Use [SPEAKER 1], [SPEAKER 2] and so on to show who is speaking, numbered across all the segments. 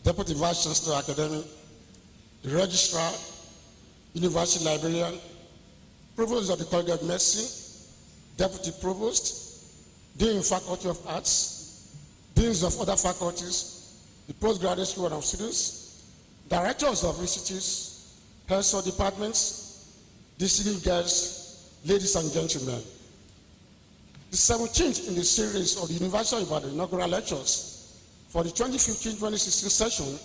[SPEAKER 1] Deputy Vice Chancellor Academic, the Registrar, University Librarian, Provost of the College of Medicine, Deputy Provost, Dean Faculty of Arts, Deans of other faculties, the Postgraduate School of Students, Directors of Institutes, Heads of Departments, distinguished guests, ladies and gentlemen. The 17th in the series of the University of Ibadan Inaugural Lectures for the 2015-2016 session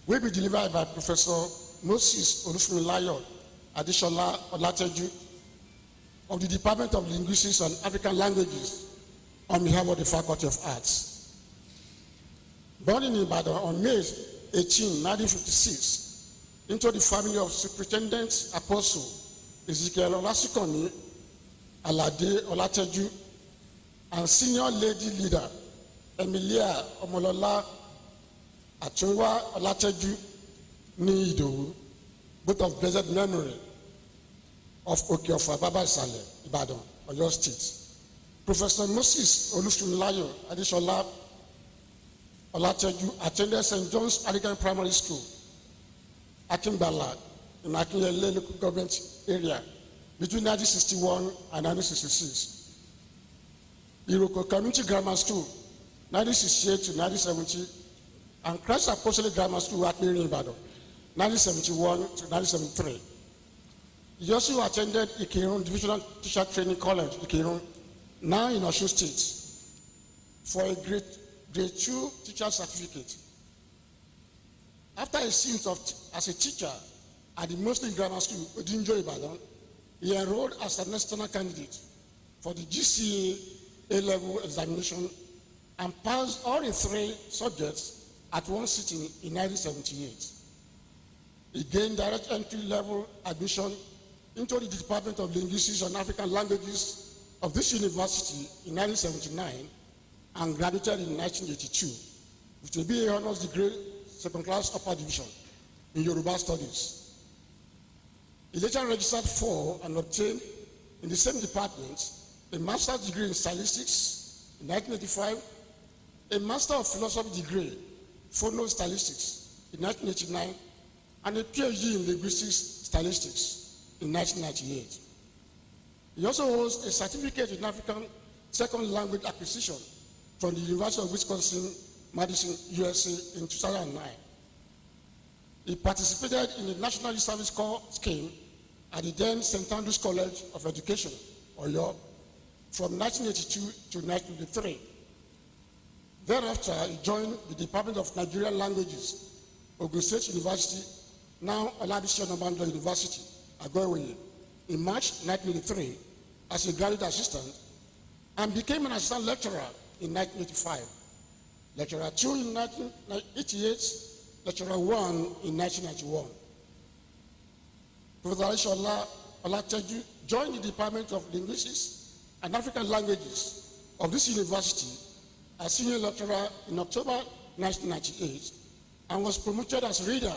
[SPEAKER 1] will be delivered by Professor Moses Olufunmilayo Adeshola Olateju of the Department of Linguistics and African Languages on behalf of the Faculty of Arts. Born in Ibadan on May 18, 1956, into the family of Superintendent Apostle Ezekiel Olasikoni Alade Olateju and Senior Lady Leader Emilia Omolola Atunwa Olateju ní Ìdòwú, both of blessed memory, of Okiofa Baba Isale, Ibadan, Oyo State. Professor Moses Olufunmilayo Adeshola Olateju attended St. John's Anglican Primary School, Akingbala, in Akinyele local government area between 1961 and 1966. Iroko Community Grammar School, 1968 to 1970, and Christ Apostolic Grammar School at Ibadan, 1971 to 1973. He also attended Ikirun Divisional Teacher Training College, Ikirun, now in Osun State, for a grade 2 teacher certificate. After a stint as a teacher at the Muslim Grammar School, Odinjo Ibadan, he enrolled as an external candidate for the GCA A-level examination and passed all the 3 subjects at one sitting in 1978. He gained direct entry-level admission into the Department of Linguistics and African Languages of this university in 1979 and graduated in 1982 with a BA Honours degree, second class upper division in Yoruba Studies. He later registered for and obtained in the same department a master's degree in Stylistics in 1985, a Master of Philosophy degree, Phono-Stylistics in 1989, and a PhD in Linguistics Stylistics in 1998. He also holds a certificate in African Second Language Acquisition from the University of Wisconsin-Madison, USA in 2009. He participated in the National Youth Service Corps scheme at the then St. Andrews College of Education, Oyo, from 1982 to 1983. Thereafter, he joined the Department of Nigerian Languages, Ogun State University, now Olabisi Onabanjo University, Agoiwoye, in March 1983 as a graduate assistant, and became an assistant lecturer in 1985, lecturer 2 in 1988, lecturer 1 in 1991. Professor Olateju joined the Department of Linguistics and African Languages of this university as senior lecturer in October 1998 and was promoted as reader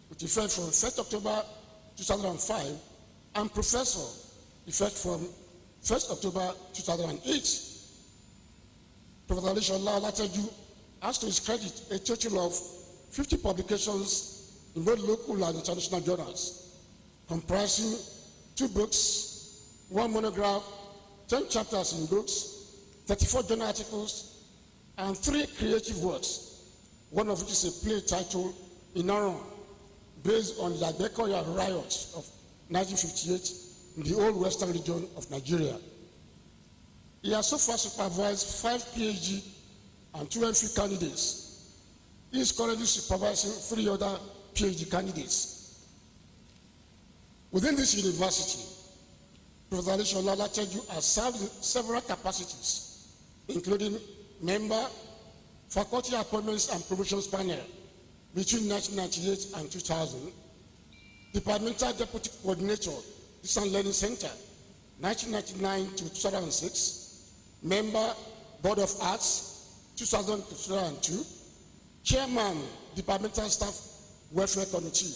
[SPEAKER 1] with effect from 1st October 2005 and professor effect from 1st October 2008. Professor Olateju has to his credit a total of 50 publications in both local and international journals, comprising 2 books, 1 monograph, 10 chapters in books, 34 journal articles, and 3 creative works, one of which is a play titled Inaugural, based on the Agbekoya riots of 1958 in the old western region of Nigeria. He has so far supervised 5 PhD and 2 MPhil candidates. He is currently supervising 3 other PhD candidates. Within this university, Professor Olateju has served in several capacities, including member, faculty appointments and promotions panel between 1998 and 2000, departmental deputy coordinator, Distance Learning Center, 1999 to 2006, member, Board of Arts, 2000 to 2002, chairman, departmental staff welfare committee,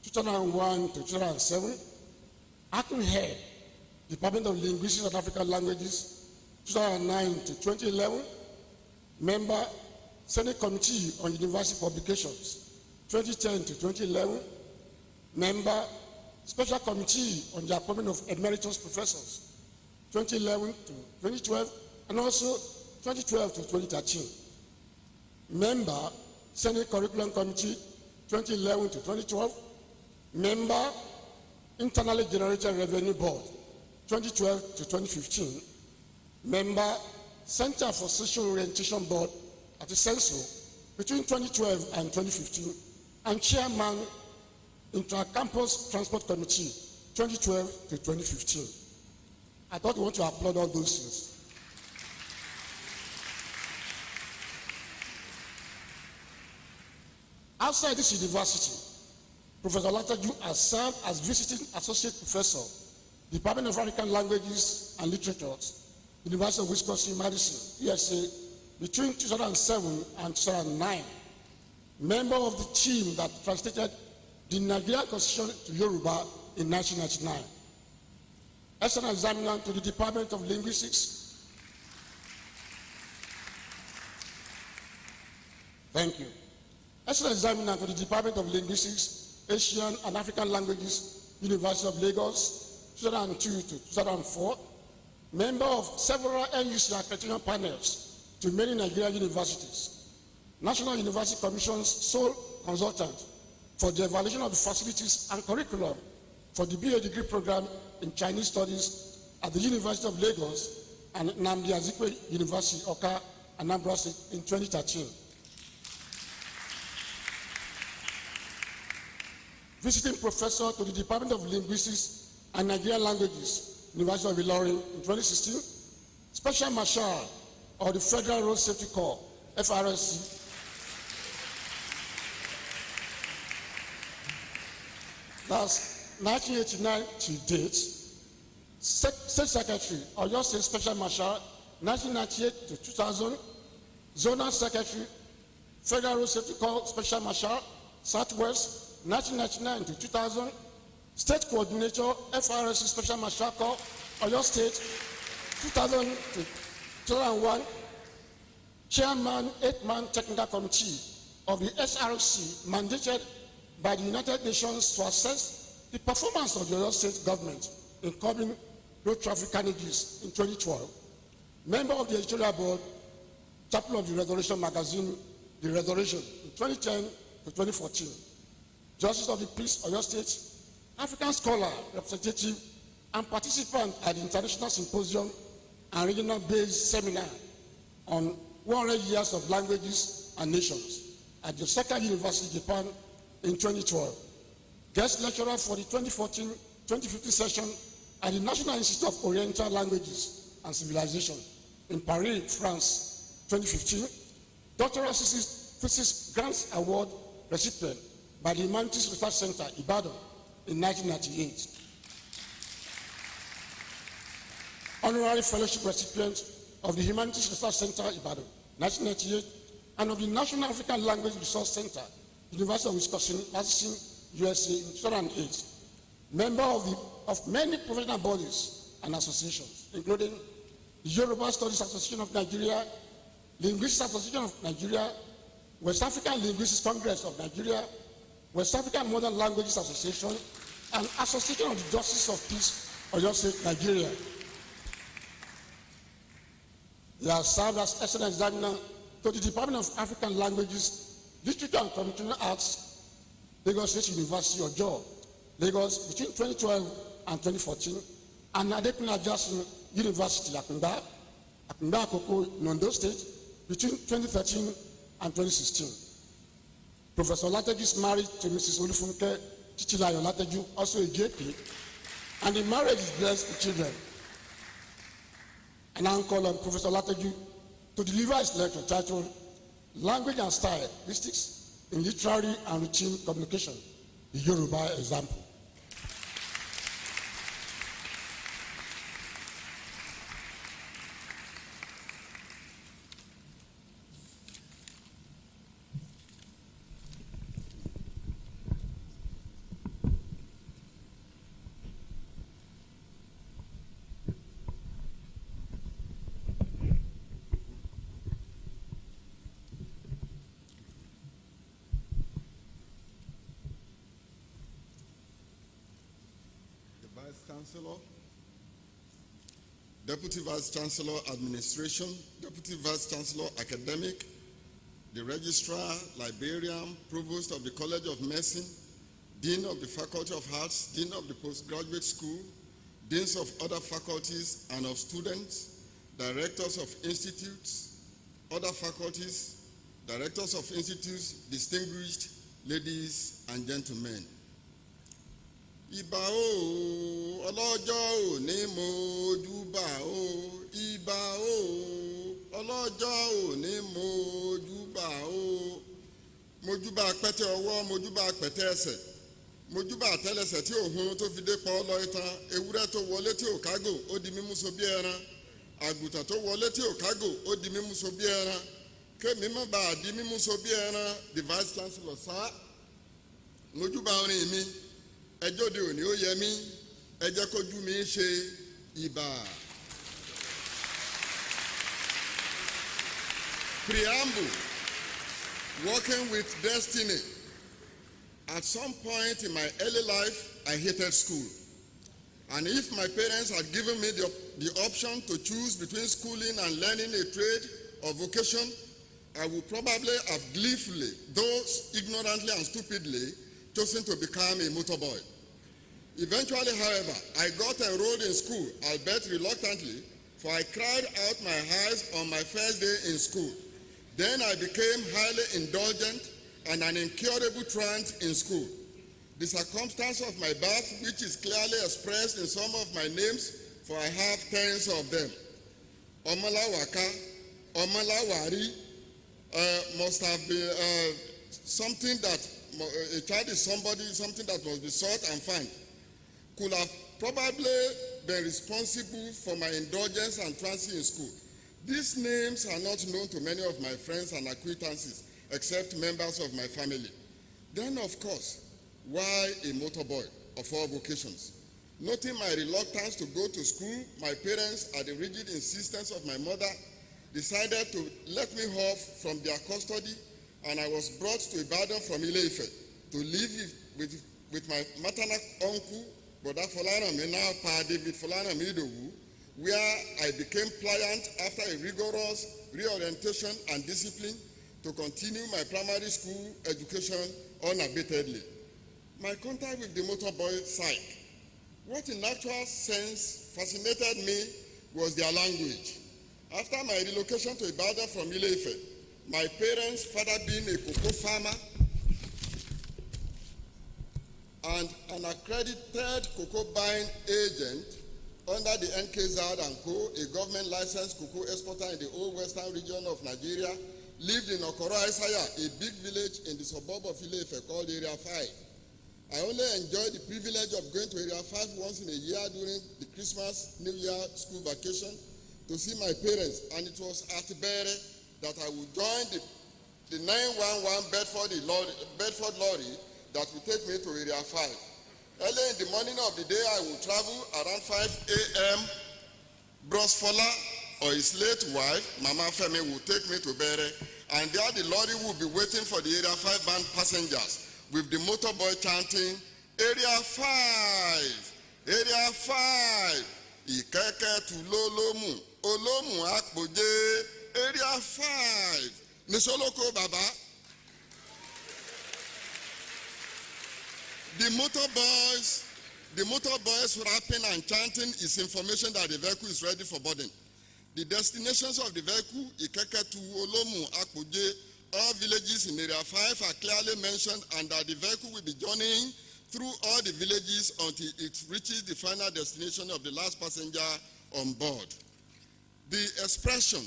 [SPEAKER 1] 2001 to 2007, acting head, Department of Linguistics and African Languages, 2009 to 2011, member, Senate Committee on University Publications, 2010 to 2011. Member, Special Committee on the Appointment of Emeritus Professors, 2011 to 2012, and also 2012 to 2013. Member, Senate Curriculum Committee, 2011 to 2012. Member, Internally Generated Revenue Board, 2012 to 2015. Member, Center for Social Orientation Board at the Census between 2012 and 2015. And Chairman, Inter-Campus Transport Committee, 2012 to 2015. I thought we want to applaud all those things. Outside this university, Professor Olateju has served as visiting associate professor, Department of African Languages and Literatures, University of Wisconsin-Madison, USA, between 2007 and 2009. Member of the team that translated the Nigerian Constitution to Yoruba in 1999. External examiner to the Department of Linguistics. Thank you. External examiner to the Department of Linguistics, Asian and African Languages, University of Lagos, 2002 to 2004. Member of several NUC accreditation panels to many Nigerian universities. National University Commission's sole consultant for the evaluation of the facilities and curriculum for the BA degree program in Chinese Studies at the University of Lagos and Nnamdi Azikiwe University, Oka, Anambra State in 2013. Visiting professor to the Department of Linguistics and Nigerian Languages, University of Ilorin in 2016. Special Marshal of the Federal Road Safety Corps, FRSC. That's 1989 to date. State Secretary, Oyo State Special Marshal, 1998 to 2000. Zonal Secretary, Federal Road Safety Corps Special Marshal, Southwest, 1999 to 2000. State Coordinator, FRSC Special Marshal Corps, Oyo State, 2000 to 2001. Chairman, 8-man Technical Committee of the SRC, mandated by the United Nations to assess the performance of the Oyo State government in curbing road traffic carnages in 2012. Member of the editorial board, Chapel of the Restoration magazine, The Restoration, in 2010 to 2014. Justice of the Peace, Oyo State, African scholar, representative, and participant at the International Symposium and regional-based seminar on 100 years of languages and nations at the Osaka University, Japan, in 2012. Guest lecturer for the 2014-2015 session at the National Institute of Oriental Languages and Civilization in Paris, France, 2015. Doctoral Thesis Grants Award recipient by the Humanities Research Center, Ibadan, in 1998. Honorary Fellowship recipient of the Humanities Research Center, Ibadan, 1998, and of the National African Language Resource Center, University of Wisconsin-Madison, USA, in 2008. Member of many professional bodies and associations, including the Yoruba Studies Association of Nigeria, Linguistics Association of Nigeria, West African Linguistics Congress of Nigeria, West African Modern Languages Association, and Association of the Justice of Peace, Oyo State, Nigeria. He has served as external examiner to the Department of African Languages, Literature and Community Arts, Lagos State University, Ojo, Lagos, between 2012 and 2014, and Adekunle Ajasin University, Akungba Akoko, Ondo State, between 2013 and 2016. Professor Olateju is married to Mrs. Olufunke Titilayo Olateju, also a JP, and the marriage is blessed with children. I now call on Professor Olateju to deliver his lecture titled Language and Style, Listics in Literary and Routine Communication, the Yoruba Example.
[SPEAKER 2] Chancellor, Deputy Vice Chancellor Administration, Deputy Vice Chancellor Academic, the Registrar, Librarian, Provost of the College of Medicine, Dean of the Faculty of Arts, Dean of the Postgraduate School, Deans of other faculties and of students, Directors of institutes, other faculties, Directors of institutes, distinguished ladies and gentlemen. Ìbà o, ọlọ́jọ́ òní mojúbà o. Ìbà o, ọlọ́jọ́ òní mojúbà o. Mojúbà pẹ́tẹ́ ọwọ́, mojúbà pẹ́tẹ́ ẹsẹ̀. Mojúbà àtẹ́lẹsẹ̀ tí ò hun tó fi dé pa ọ́ lọ ìtàn. Ewúrẹ́ tó wọlé tí ò kágò, ó di mímú so bí ẹran. Àgùntàn tó wọlé tí ò kágò, ó di mímú so bí ẹran. Kémi má bàa di mímú so bí ẹran. The Vice Chancellor sá. Mojúbà orin mi. Ẹjọ́ de òní ó yẹ mí, ẹ jẹ́ kójú mi ṣe ìbà. Preamble, working with destiny. At some point in my early life, I hated school. And if my parents had given me the option to choose between schooling and learning a trade or vocation, I would probably have gleefully, though ignorantly and stupidly, chosen to become a motorboy. Eventually, however, I got enrolled in school, albeit reluctantly, for I cried out my eyes on my first day in school. Then I became highly indulgent and an incurable truant in school. The circumstance of my birth, which is clearly expressed in some of my names, for I have tens of them. Omalawaka, Omalawari, must have been something that a child is something that must be sought and found. Could have probably been responsible for my indulgence and transit in school. These names are not known to many of my friends and acquaintances, except members of my family. Then, of course, why a motorboy of all vocations? Noting my reluctance to go to school, my parents, at the rigid insistence of my mother, decided to let me off from their custody, and I was brought to Ibadan from Ile-Ife to live with my maternal uncle, Brother Folanami, now Pa David Folanami Idowu, where I became pliant after a rigorous reorientation and discipline to continue my primary school education unabatedly. My contact with the motorboy psych. What in actual sense fascinated me was their language. After my relocation to Ibadan from Ile-Ife, my parents' father being a cocoa farmer and an accredited cocoa buying agent under the NKZ & Co., a government licensed cocoa exporter in the old western region of Nigeria, lived in Okoro Isaya, a big village in the suburb of Ile-Ife called Area 5. I only enjoyed the privilege of going to Area 5 once in a year during the Christmas, New Year school vacation to see my parents, and it was at Bere that I would join the 911 Bedford lorry that will take me to Area 5. Early in the morning of the day, I will travel around 5 a.m. Bros Fola or his late wife, Mama Femi, will take me to Bere, and there the lorry will be waiting for the Area 5 band passengers with the motorboy chanting, Area 5, Area 5, Ikeke to Lolomu, Olomu Akboje, Area 5, Nisoloko Baba. The motorboys rapping and chanting is information that the vehicle is ready for boarding. The destinations of the vehicle, Ikeketu, Olomu, Akuje, all villages in Area 5 are clearly mentioned, and that the vehicle will be journeying through all the villages until it reaches the final destination of the last passenger on board. The expression,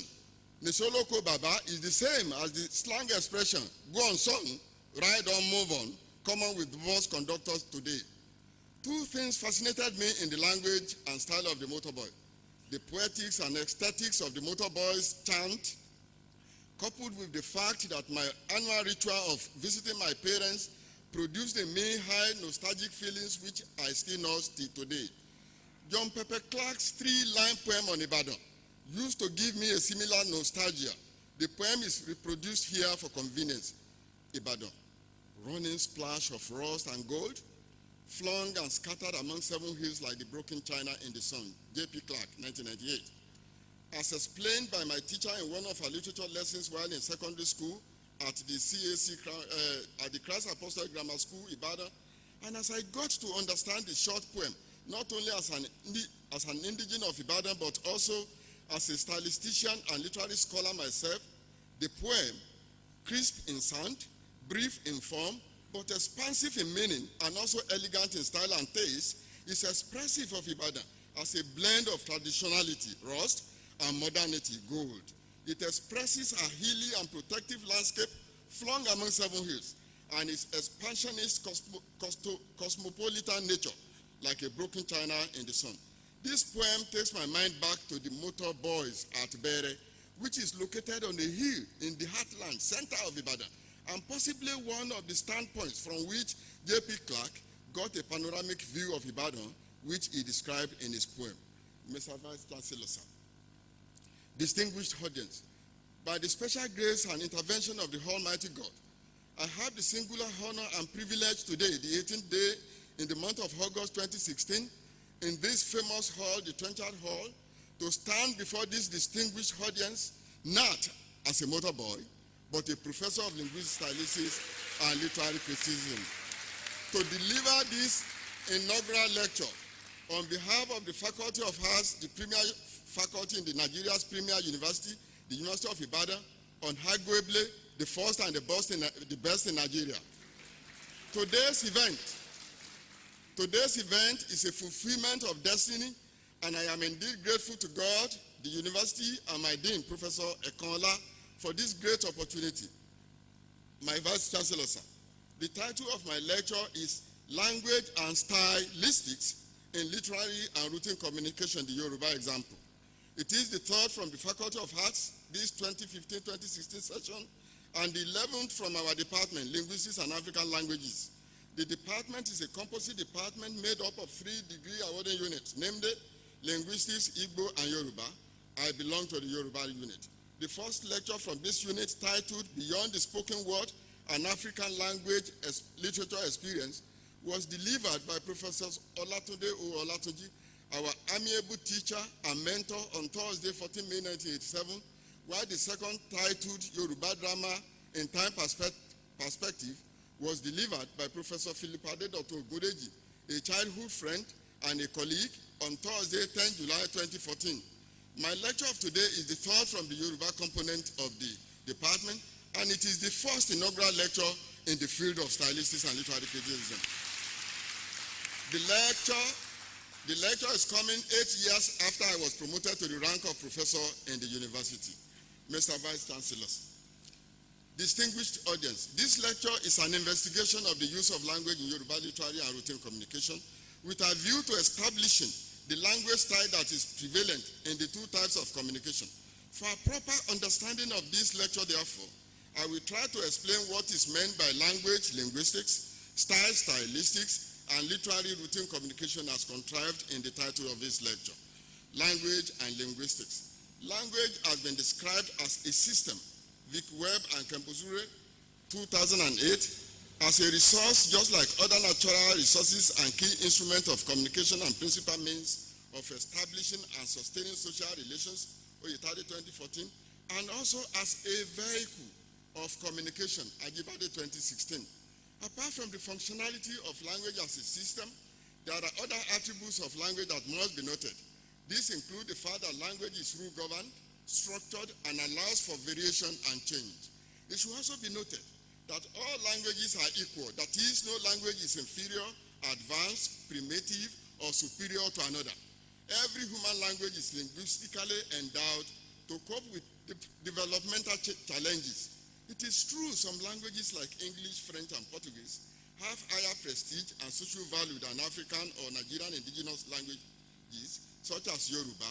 [SPEAKER 2] Nisoloko Baba, is the same as the slang expression, go on son, ride on, move on, common with bus conductors today. Two things fascinated me in the language and style of the motorboy: the poetics and aesthetics of the motorboy's chant, coupled with the fact that my annual ritual of visiting my parents produced in me high nostalgic feelings which I still nurse till today. John Pepper Clark's 3-line poem on Ibadan used to give me a similar nostalgia. The poem is reproduced here for convenience. Ibadan, running splash of rust and gold, flung and scattered among 7 hills like the broken china in the sun. J.P. Clark, 1998. As explained by my teacher in one of our literature lessons while in secondary school at the at the Christ Apostolic Grammar School, Ibadan, and as I got to understand the short poem, not only as an indigene of Ibadan, but also as a stylistician and literary scholar myself, the poem, crisp in sound, brief in form, but expansive in meaning and also elegant in style and taste, is expressive of Ibadan as a blend of traditionality, rust, and modernity, gold. It expresses a hilly and protective landscape flung among 7 hills, and its expansionist cosmopolitan nature, like a broken china in the sun. This poem takes my mind back to the Motor Boys at Bere, which is located on a hill in the heartland center of Ibadan, and possibly one of the standpoints from which J.P. Clark got a panoramic view of Ibadan, which he described in his poem. Mr. Vice Chancellor, sir, distinguished audience, by the special grace and intervention of the Almighty God, I have the singular honor and privilege today, the 18th day in the month of August 2016, in this famous hall, the Trenchard Hall, to stand before this distinguished audience, not as a motor boy, but a professor of linguistics, stylistics, and literary criticism, to deliver this inaugural lecture on behalf of the Faculty of Arts, the premier faculty in the Nigeria's premier university, the University of Ibadan, on arguably the first and the best in Nigeria. Today's event is a fulfillment of destiny, and I am indeed grateful to God, the university, and my dean, Professor Ekonla, for this great opportunity. My Vice Chancellor, sir, the title of my lecture is Language and Style Listics in Literary and Routine Communication, the Yoruba Example. It is the third from the Faculty of Arts, this 2015-2016 session, and the 11th from our department, Linguistics and African Languages. The department is a composite department made up of 3 degree awarding units, namely Linguistics, Igbo, and Yoruba. I belong to the Yoruba unit. The first lecture from this unit, titled Beyond the Spoken Word, an African Language Literature Experience, was delivered by Professor Olateju, our amiable teacher and mentor, on Thursday, 14 May 1987, while the second, titled Yoruba Drama in Time Perspective, was delivered by Professor Philip Adedoto Ogundeji, a childhood friend and a colleague, on Thursday, 10 July 2014. My lecture of today is the third from the Yoruba component of the department, and it is the first inaugural lecture in the field of stylistics and literary criticism. The lecture is coming 8 years after I was promoted to the rank of professor in the university. Mr. Vice Chancellor, distinguished audience, this lecture is an investigation of the use of language in Yoruba literary and routine communication with a view to establishing the language style that is prevalent in the 2 types of communication. For a proper understanding of this lecture, therefore, I will try to explain what is meant by language, linguistics, style, stylistics, and literary routine communication as contrived in the title of this lecture. Language and linguistics. Language has been described as a system, Vic Webb and Kempuzure, 2008, as a resource just like other natural resources and key instrument of communication and principal means of establishing and sustaining social relations, Oyetade 2014, and also as a vehicle of communication, Ajibade 2016. Apart from the functionality of language as a system, there are other attributes of language that must be noted. These include the fact that language is rule-governed, structured, and allows for variation and change. It should also be noted that all languages are equal. That is, no language is inferior, advanced, primitive, or superior to another. Every human language is linguistically endowed to cope with developmental challenges. It is true some languages like English, French, and Portuguese have higher prestige and social value than African or Nigerian indigenous languages, such as Yoruba.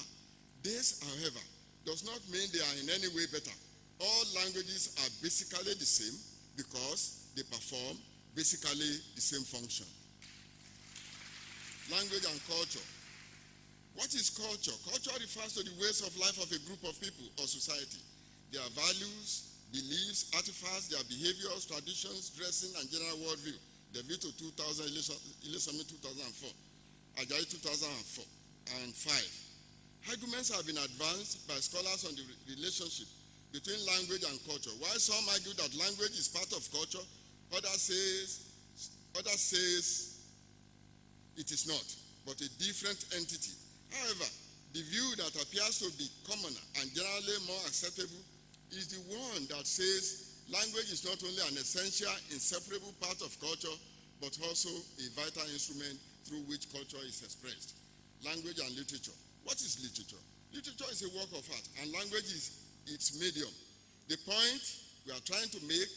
[SPEAKER 2] This, however, does not mean they are in any way better. All languages are basically the same because they perform basically the same function. Language and culture. What is culture? Culture refers to the ways of life of a group of people or society. Their values, beliefs, artifacts, their behaviors, traditions, dressing, and general worldview. DeVito 2000, Ilesami 2004, Ajayi 2004 and 5. Arguments have been advanced by scholars on the relationship between language and culture. While some argue that language is part of culture, others says it is not, but a different entity. However, the view that appears to be commoner and generally more acceptable is the one that says language is not only an essential, inseparable part of culture, but also a vital instrument through which culture is expressed. Language and literature. What is literature? Literature is a work of art, and language is its medium. The point we are trying to make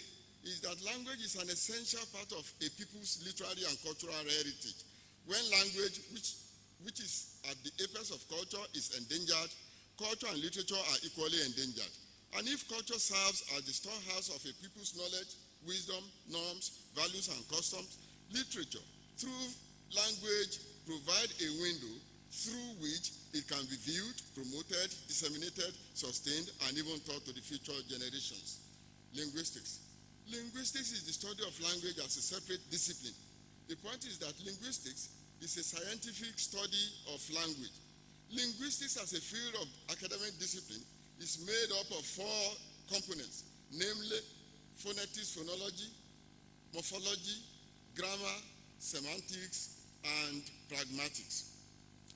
[SPEAKER 2] is that language is an essential part of a people's literary and cultural heritage. When language, which is at the apex of culture, is endangered, culture and literature are equally endangered. And if culture serves as the storehouse of a people's knowledge, wisdom, norms, values, and customs, literature, through language, provide a window through which it can be viewed, promoted, disseminated, sustained, and even taught to the future generations. Linguistics. Linguistics is the study of language as a separate discipline. The point is that linguistics is a scientific study of language. Linguistics as a field of academic discipline is made up of 4 components, namely phonetics, phonology, morphology, grammar, semantics, and pragmatics.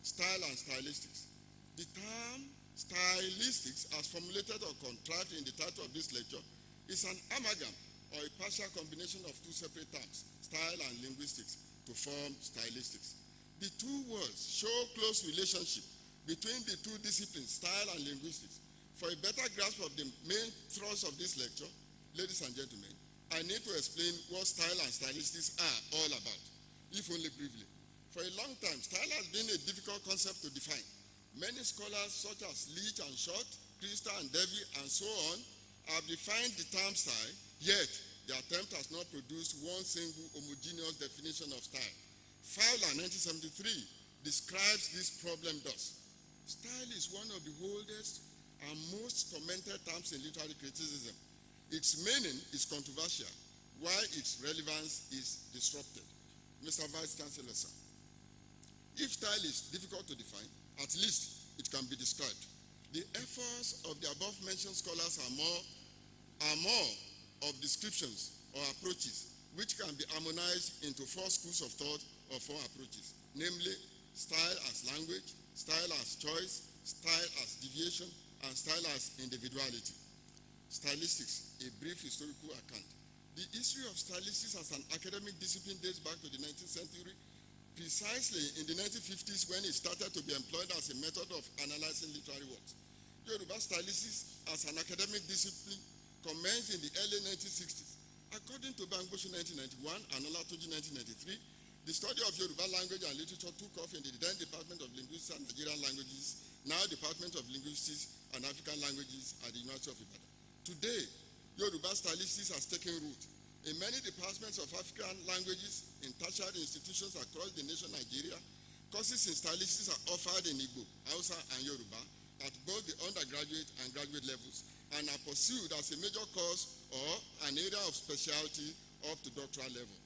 [SPEAKER 2] Style and stylistics. The term stylistics, as formulated or contrived in the title of this lecture, is an amalgam or a partial combination of 2 separate terms, style and linguistics, to form stylistics. The 2 words show close relationship between the 2 disciplines, style and linguistics. For a better grasp of the main thrust of this lecture, ladies and gentlemen, I need to explain what style and stylistics are all about, if only briefly. For a long time, style has been a difficult concept to define. Many scholars such as Leach and Short, Christa and Davy, and so on, have defined the term style, yet the attempt has not produced one single homogeneous definition of style. Fowler, 1973, describes this problem thus. Style is one of the oldest and most tormented terms in literary criticism. Its meaning is controversial, while its relevance is disrupted. Mr. Vice Chancellor, sir, if style is difficult to define, at least it can be described. The efforts of the above-mentioned scholars are more of descriptions or approaches which can be harmonized into 4 schools of thought or 4 approaches, namely style as language, style as choice, style as deviation, and style as individuality. Stylistics, a brief historical account. The history of stylistics as an academic discipline dates back to the 19th century, precisely in the 1950s when it started to be employed as a method of analyzing literary works. Yoruba stylistics as an academic discipline commenced in the early 1960s. According to Bangbosho 1991 and Olateju 1993, the study of Yoruba language and literature took off in the then Department of Linguistics and Nigerian Languages, now Department of Linguistics and African Languages at the University of Ibadan. Today, Yoruba stylistics has taken root in many departments of African languages in tertiary institutions across the nation Nigeria. Courses in stylistics are offered in Igbo, Hausa, and Yoruba at both the undergraduate and graduate levels and are pursued as a major course or an area of specialty up to doctoral level.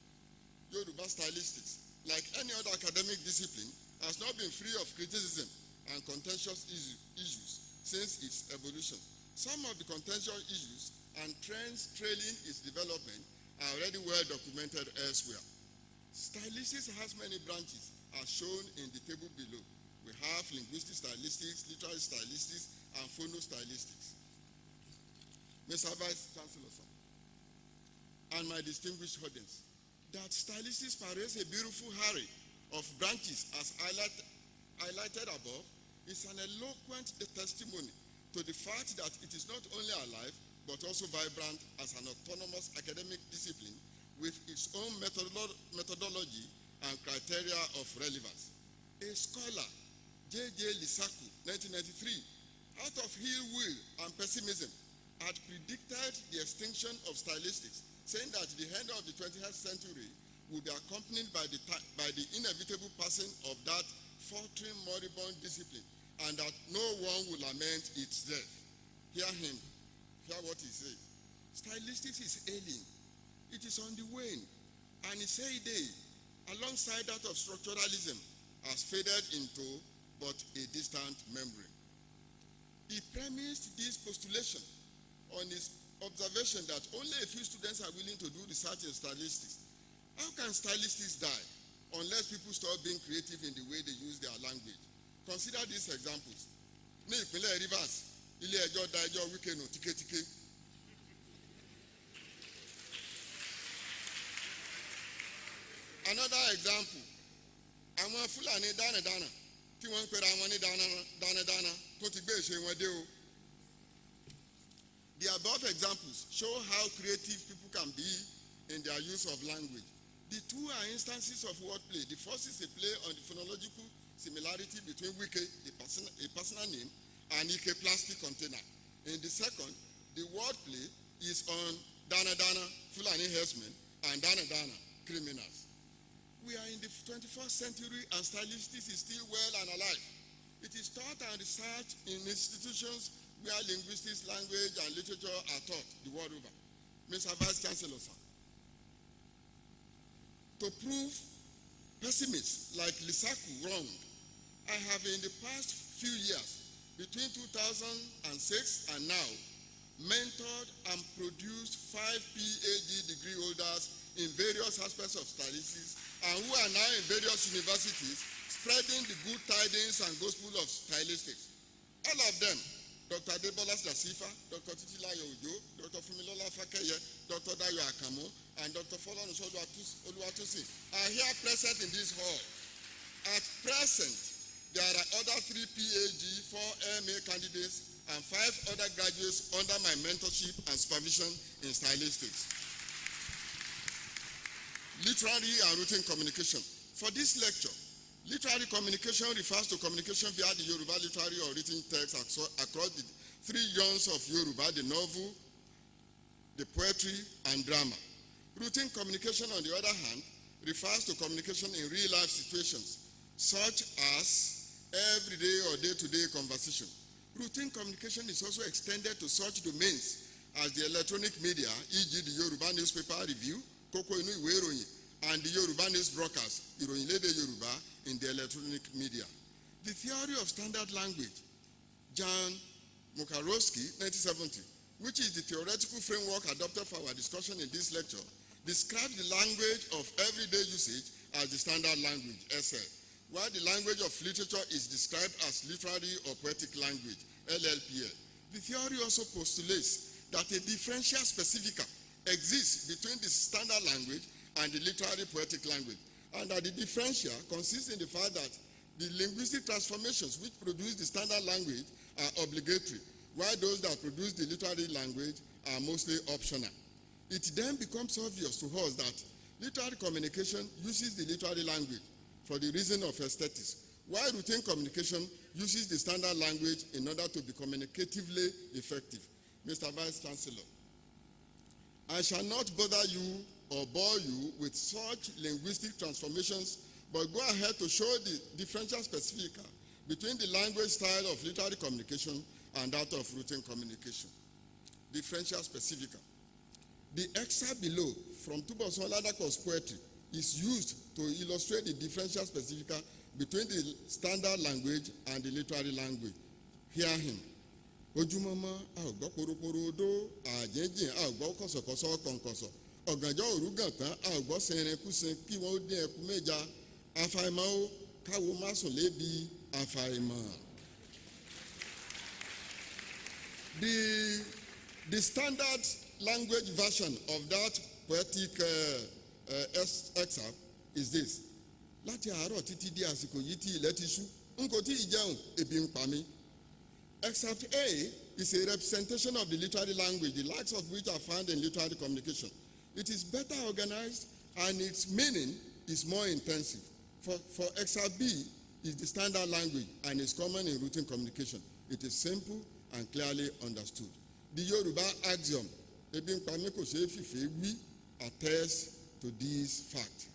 [SPEAKER 2] Yoruba stylistics, like any other academic discipline, has not been free of criticism and contentious issues since its evolution. Some of the contentious issues and trends trailing its development are already well documented elsewhere. Stylistics has many branches, as shown in the table below. We have linguistic stylistics, literary stylistics, and phonostylistics. Mr. Vice Chancellor, sir, and my distinguished audience, that stylistics parades a beautiful array of branches as highlighted above is an eloquent testimony to the fact that it is not only alive, but also vibrant as an autonomous academic discipline with its own methodology and criteria of relevance. A scholar, J.J. Lisaku, 1993, out of ill will and pessimism, had predicted the extinction of stylistics, saying that the end of the 20th century would be accompanied by the inevitable passing of that faltering moribund discipline, and that no one will lament its death. Hear him. Hear what he says. Stylistics is ailing. It is on the wane. And Iseide, alongside that of structuralism, has faded into but a distant memory. He premised this postulation on his observation that only a few students are willing to do research in stylistics. How can stylistics die unless people stop being creative in the way they use their language? Consider these examples. Ní ìpínlẹ̀ Rivers, ilé ẹjọ́ dá ẹjọ́ wíkẹ́nù tíkétíké. Another example, àwọn Fúlàní dánadáná tí wọ́n ń pera wọn ní dánadáná tó ti gbé ìṣe wọn dé o. The above examples show how creative people can be in their use of language. The two are instances of wordplay. The first is a play on the phonological similarity between wike, a personal name, and ike plastic container. In the second, the wordplay is on Dana, Fulani herdsmen, and Dana, criminals. We are in the 21st century and stylistics is still well and alive. It is taught and researched in institutions where linguistics, language, and literature are taught the world over. Mr. Vice Chancellor, sir. To prove pessimists like Lisaku wrong, I have in the past few years, between 2006 and now, mentored and produced 5 PhD degree holders in various aspects of stylistics and who are now in various universities spreading the good tidings and gospel of stylistics. All of them, Dr. Adebola Dasifa, Dr. Titilayo Ojo, Dr. Fumilola Fakeye, Dr. Dayo Akamo, and Dr. Folon Oluwatosin are here present in this hall. At present, there are other 3 PhD, 4 MA candidates, and 5 other graduates under my mentorship and supervision in stylistics. Literary and written communication. For this lecture, literary communication refers to communication via the Yoruba literary or written text across the 3 genres of Yoruba, the novel, the poetry, and drama. Written communication, on the other hand, refers to communication in real-life situations, such as everyday or day-to-day conversation. Written communication is also extended to such domains as the electronic media, e.g. the Yoruba newspaper review, Koko Inu Iwe Iroyin, and the Yoruba news broadcast, Iroyin Lede Yoruba, in the electronic media. The theory of standard language, Jan Mukarowski, 1970, which is the theoretical framework adopted for our discussion in this lecture, describes the language of everyday usage as the standard language, SL, while the language of literature is described as literary or poetic language, LLPL. The theory also postulates that a differential specifica exists between the standard language and the literary poetic language, and that the differential consists in the fact that the linguistic transformations which produce the standard language are obligatory, while those that produce the literary language are mostly optional. It then becomes obvious to us that literary communication uses the literary language for the reason of aesthetics, while routine communication uses the standard language in order to be communicatively effective. Mr. Vice Chancellor, I shall not bother you or bore you with such linguistic transformations, but go ahead to show the differential specifica between the language style of literary communication and that of written communication. Differential specifica. The excerpt below from Tubosun Oladako's poetry is used to illustrate the differential specifica between the standard language and the literary language. Hear him. Ojúmọ́mọ́ a ò gbọ́ poroporo odó, àjẹ́jìn a ò gbọ́ kọ̀sọ̀kọ̀sọ̀ kọ̀ǹkọ̀sọ̀, ọ̀gànjọ́ òru gàntán a ò gbọ́ sẹ̀rẹ̀kúsẹ̀ kí wọ́n ó dín ẹkú méja, àfàìmọ̀ ó káwo má sùn lébi àfàìmọ̀. The standard language version of that poetic excerpt is this. Láti àárọ̀ títí di àsìkò yìí tí ilẹ̀ ti ṣú, n kò tí ì jẹun, ebi ń pa mí. Excerpt A is a representation of the literary language, the likes of which are found in literary communication. It is better organized and its meaning is more intensive. For excerpt B is the standard language and is common in written communication. It is simple and clearly understood. The Yoruba axiom, ebi ń pa mí kò ṣeé fìfé wí, attests to this fact.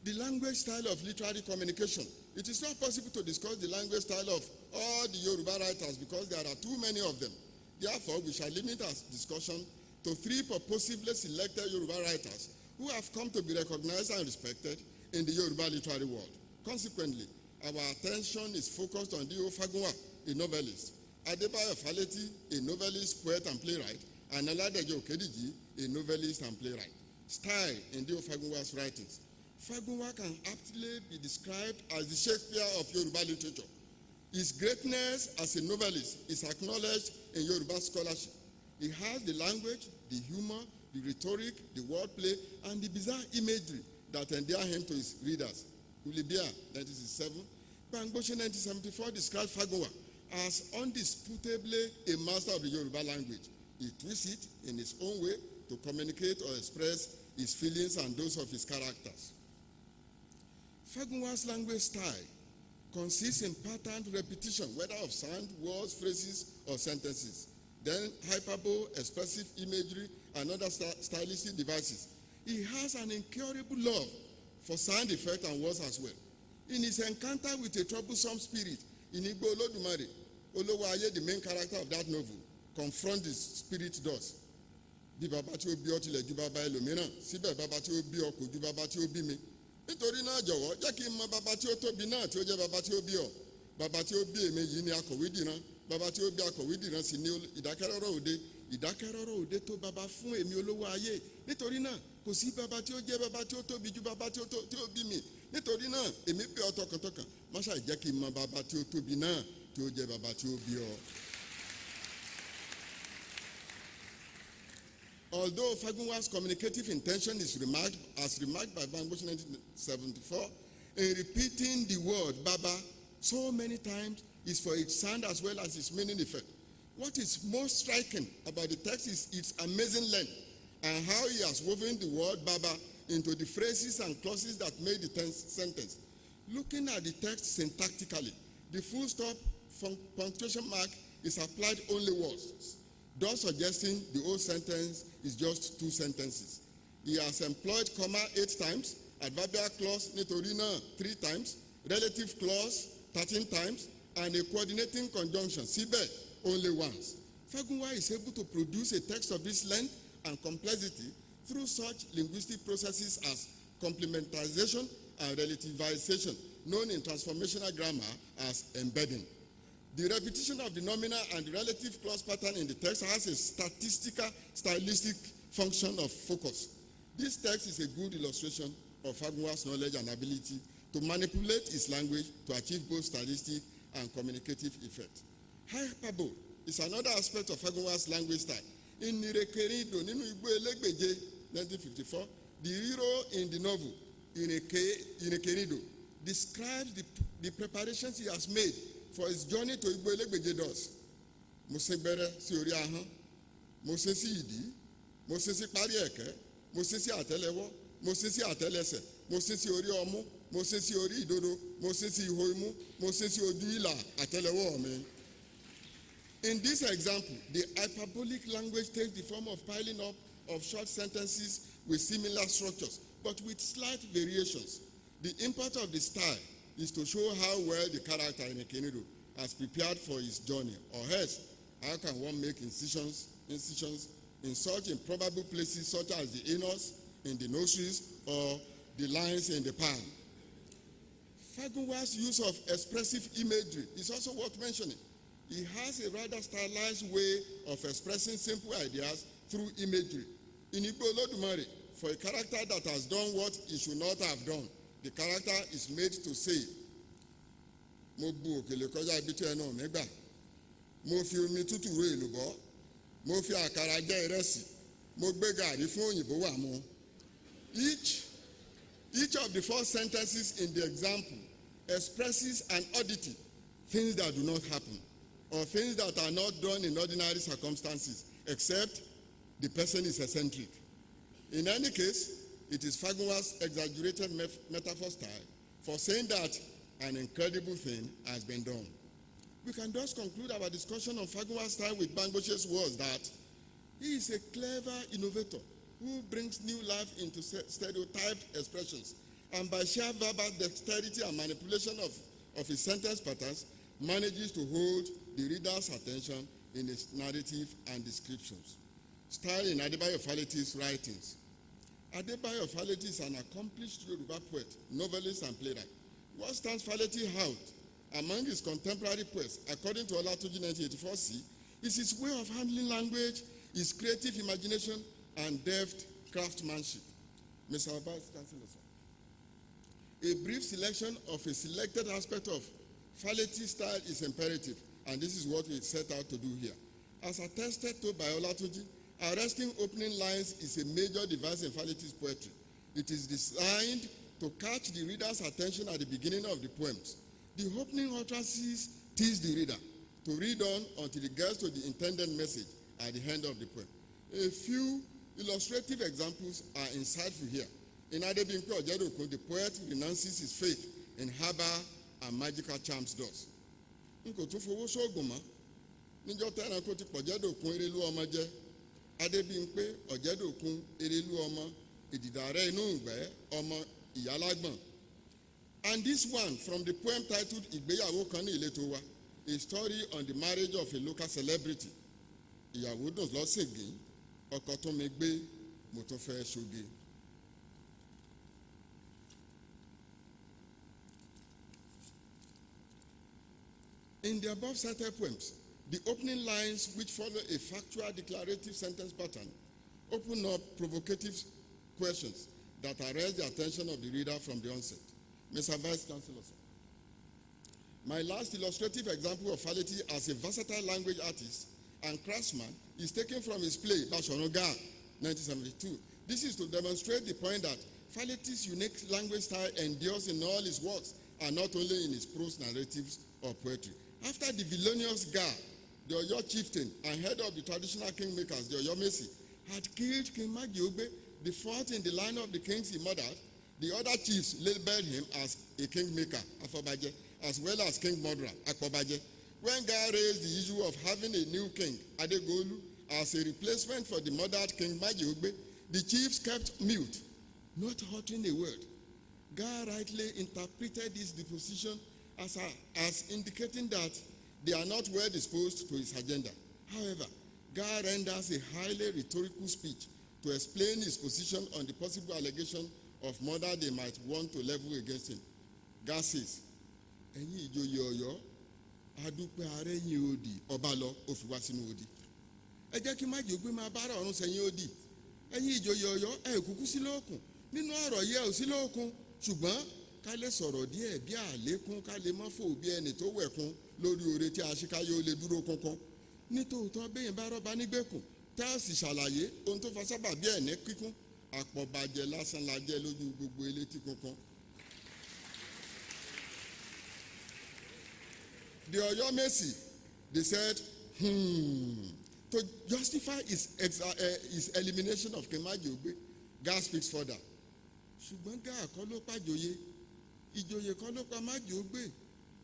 [SPEAKER 2] The language style of literary communication. It is not possible to discuss the language style of all the Yoruba writers because there are too many of them. Therefore, we shall limit our discussion to 3 purposively selected Yoruba writers who have come to be recognized and respected in the Yoruba literary world. Consequently, our attention is focused on D.O. Fagunwa, a novelist, Adebayo Faleti, a novelist, poet, and playwright, and Olateju Okediji, a novelist and playwright. Style in D.O. Fagunwa's writings. Fagunwa can aptly be described as the Shakespeare of Yoruba literature. His greatness as a novelist is acknowledged in Yoruba scholarship. He has the language, the humor, the rhetoric, the wordplay, and the bizarre imagery that endear him to his readers. Ulibia, 1967. Bangboche, 1974, described Fagunwa as undisputably a master of the Yoruba language. He twists it in his own way to communicate or express his feelings and those of his characters. Fagunwa's language style consists in patterned repetition, whether of sound, words, phrases, or sentences. Then hyperbole, expressive imagery, and other stylistic devices. He has an incurable love for sound effect and words as well. In his encounter with a troublesome spirit, in Igbo Olodumare, Olowaye, the main character of that novel, confronts his spirit does. Bí bàbá tí ó bí ọ tilẹ̀ ju bàbá ẹlòmíràn, síbẹ̀ bàbá tí ó bí ọ kò ju bàbá tí ó bí mi. Nítorí náà jọ̀wọ́, jẹ́ kí n mọ bàbá tí ó tóbi náà tí ó jẹ́ bàbá tí ó bí ọ. Bàbá tí ó bí èmi yìí ni akọ̀wé dìran. Bàbá tí ó bí akọ̀wé dìran sì ni ìdákẹ́rọ́rọ́ òde. Ìdákẹ́rọ́rọ́ òde tó bàbá fún èmi olówó ayé. Nítorí náà, kò sí bàbá tí ó jẹ́ bàbá tí ó tóbi ju bàbá tí ó bí mi. Nítorí náà, èmi bẹ̀ ọ́ tọkàntọkàn. Má ṣàì jẹ́ kí n mọ bàbá tí ó tóbi náà tí ó jẹ́ bàbá tí ó bí ọ. Although Fagunwa's communicative intention is remarked by Bangboche 1974, in repeating the word Baba so many times is for its sound as well as its meaning effect. What is most striking about the text is its amazing length and how he has woven the word Baba into the phrases and clauses that made the sentence. Looking at the text syntactically, the full stop punctuation mark is applied only once, thus suggesting the whole sentence is just two sentences. He has employed comma 8 times, adverbial clause nítorí náà 3 times, relative clause 13 times, and a coordinating conjunction síbẹ̀ only once. Fagunwa is able to produce a text of this length and complexity through such linguistic processes as complementarization and relativization, known in transformational grammar as embedding. The repetition of the nominal and the relative clause pattern in the text has a stylistic function of focus. This text is a good illustration of Fagunwa's knowledge and ability to manipulate his language to achieve both stylistic and communicative effect. Hyperbole is another aspect of Fagunwa's language style. In Nirekerido, nínú Igbo Elegbeje, 1954, the hero in the novel, Inekerido, describes the preparations he has made for his journey to Igbo Elegbeje does. Mo ṣe gbẹ́rẹ́ sí orí ahọ́n, mo ṣe sí ìdí, mo ṣe sí parí ẹ̀kẹ́, mo ṣe sí àtẹ́lẹwọ́, mo ṣe sí àtẹ́lẹsẹ̀, mo ṣe sí orí ọmú, mo ṣe sí orí ìdodo, mo ṣe sí ihò imú, mo ṣe sí ojú ìlà àtẹ́lẹwọ́ mi. In this example, the hyperbolic language takes the form of piling up of short sentences with similar structures, but with slight variations. The import of the style is to show how well the character in Ekenido has prepared for his journey, or else, how can one make incisions in such improbable places such as the anus, in the nostrils, or the lines in the palm. Fagunwa's use of expressive imagery is also worth mentioning. He has a rather stylized way of expressing simple ideas through imagery. In Igbo Olodumare, for a character that has done what he should not have done, the character is made to say, mo bu òkèlè kọjá ibi tí ẹnu mi gbà, mo fi omi tútù ro èlùbọ́, mo fi àkàrà jẹ ìrẹsì, mo gbé gàrí fún òyìnbó wà mu. Each of the 4 sentences in the example expresses an oddity, things that do not happen, or things that are not done in ordinary circumstances, except the person is eccentric. In any case, it is Fagunwa's exaggerated metaphor style for saying that an incredible thing has been done. We can thus conclude our discussion on Fagunwa's style with Bangboche's words that he is a clever innovator who brings new life into stereotyped expressions, and by sheer verbal dexterity and manipulation of his sentence patterns, manages to hold the reader's attention in his narrative and descriptions. Style in Adebayo Faleti's writings. Adebayo Faleti is an accomplished Yoruba poet, novelist, and playwright. What stands Faleti out among his contemporary poets, according to Olateju 1984c, is his way of handling language, his creative imagination, and deft craftsmanship. Mr. Vice Chancellor, sir. A brief selection of a selected aspect of Faleti's style is imperative, and this is what we set out to do here. As attested to by Olateju, arresting opening lines is a major device in Faleti's poetry. It is designed to catch the reader's attention at the beginning of the poems. The opening utterances tease the reader to read on until it gets to the intended message at the end of the poem. A few illustrative examples are insightful here. In Adebimpe Ojedokun, the poet renounces his faith in herbal and magical charms does. Nko tún fowó sóògùn mọ́. Níjọ́ tẹ́ranko ti pọ̀jẹ́dòkun erelú ọmọ jẹ́. Adebimpe Ojedokun erelú ọmọ ìdìdàrẹ́ inú ìgbẹ́ ọmọ ìyálágbọ̀n. And this one from the poem titled Ìgbéyàwó kan ní ìletò wa, a story on the marriage of a local celebrity. Ìyàwó dùn lọ́sẹ̀gìn, ọkọ tó mi gbé, mo tún fẹ́ ṣoge. In the above cited poems, the opening lines, which follow a factual declarative sentence pattern, open up provocative questions that arrest the attention of the reader from the onset. Mr. Vice Chancellor, sir. My last illustrative example of Faleti as a versatile language artist and craftsman is taken from his play, Bashonoga, 1972. This is to demonstrate the point that Faleti's unique language style endures in all his works and not only in his prose narratives or poetry. After the villainous Ga, the Oyo chieftain and head of the traditional kingmakers, the Oyomesi, had killed King Magiogbe, the fourth in the line of the kings he murdered, the other chiefs labeled him as a kingmaker, Afobaje, as well as king murderer, Akpobaje. When Ga raised the issue of having a new king, Adegolu, as a replacement for the murdered King Magiogbe, the chiefs kept mute, not uttering a word. Ga rightly interpreted this deposition as indicating that they are not well disposed to his agenda. However, Ga renders a highly rhetorical speech to explain his position on the possible allegation of murder they might want to level against him. Ga says, "Ẹ̀yin ìjòyè Ọ̀yọ́, adúpẹ́ arẹ́yìn odi, ọba lọ, ó fi wá sínú odi. Ẹ jẹ́ kí Májègbé máa bára ọ̀run sẹ́yìn odi. Ẹ̀yin ìjòyè Ọ̀yọ́, ẹ kúkú sí lóòkùn. Nínú ọ̀rọ̀ yẹ ò sí lóòkùn, ṣùgbọ́n ká lè sọ̀rọ̀ díẹ̀ bí àlékún, ká lè mọ́ fò bí ẹni tó wẹ̀kún lórí oore tí aṣíkáyé ó lè dúró kankan. Nítòótọ́ bẹ́yìn bá rọ́bà nígbèkùn, tá a sì ṣàlàyé ohun tó fa sábà bí ẹ̀ ní kíkún, àpọ̀bàjẹ́ lásán la jẹ́ lójú gbogbo elétí kankan." The Oyomesi, they said, to justify his elimination of King Magiogbe, Ga speaks further. Ṣùgbọ́n Ga kọ́ ló pàjòyè, ìjòyè kọ́ ló pa Májègbé.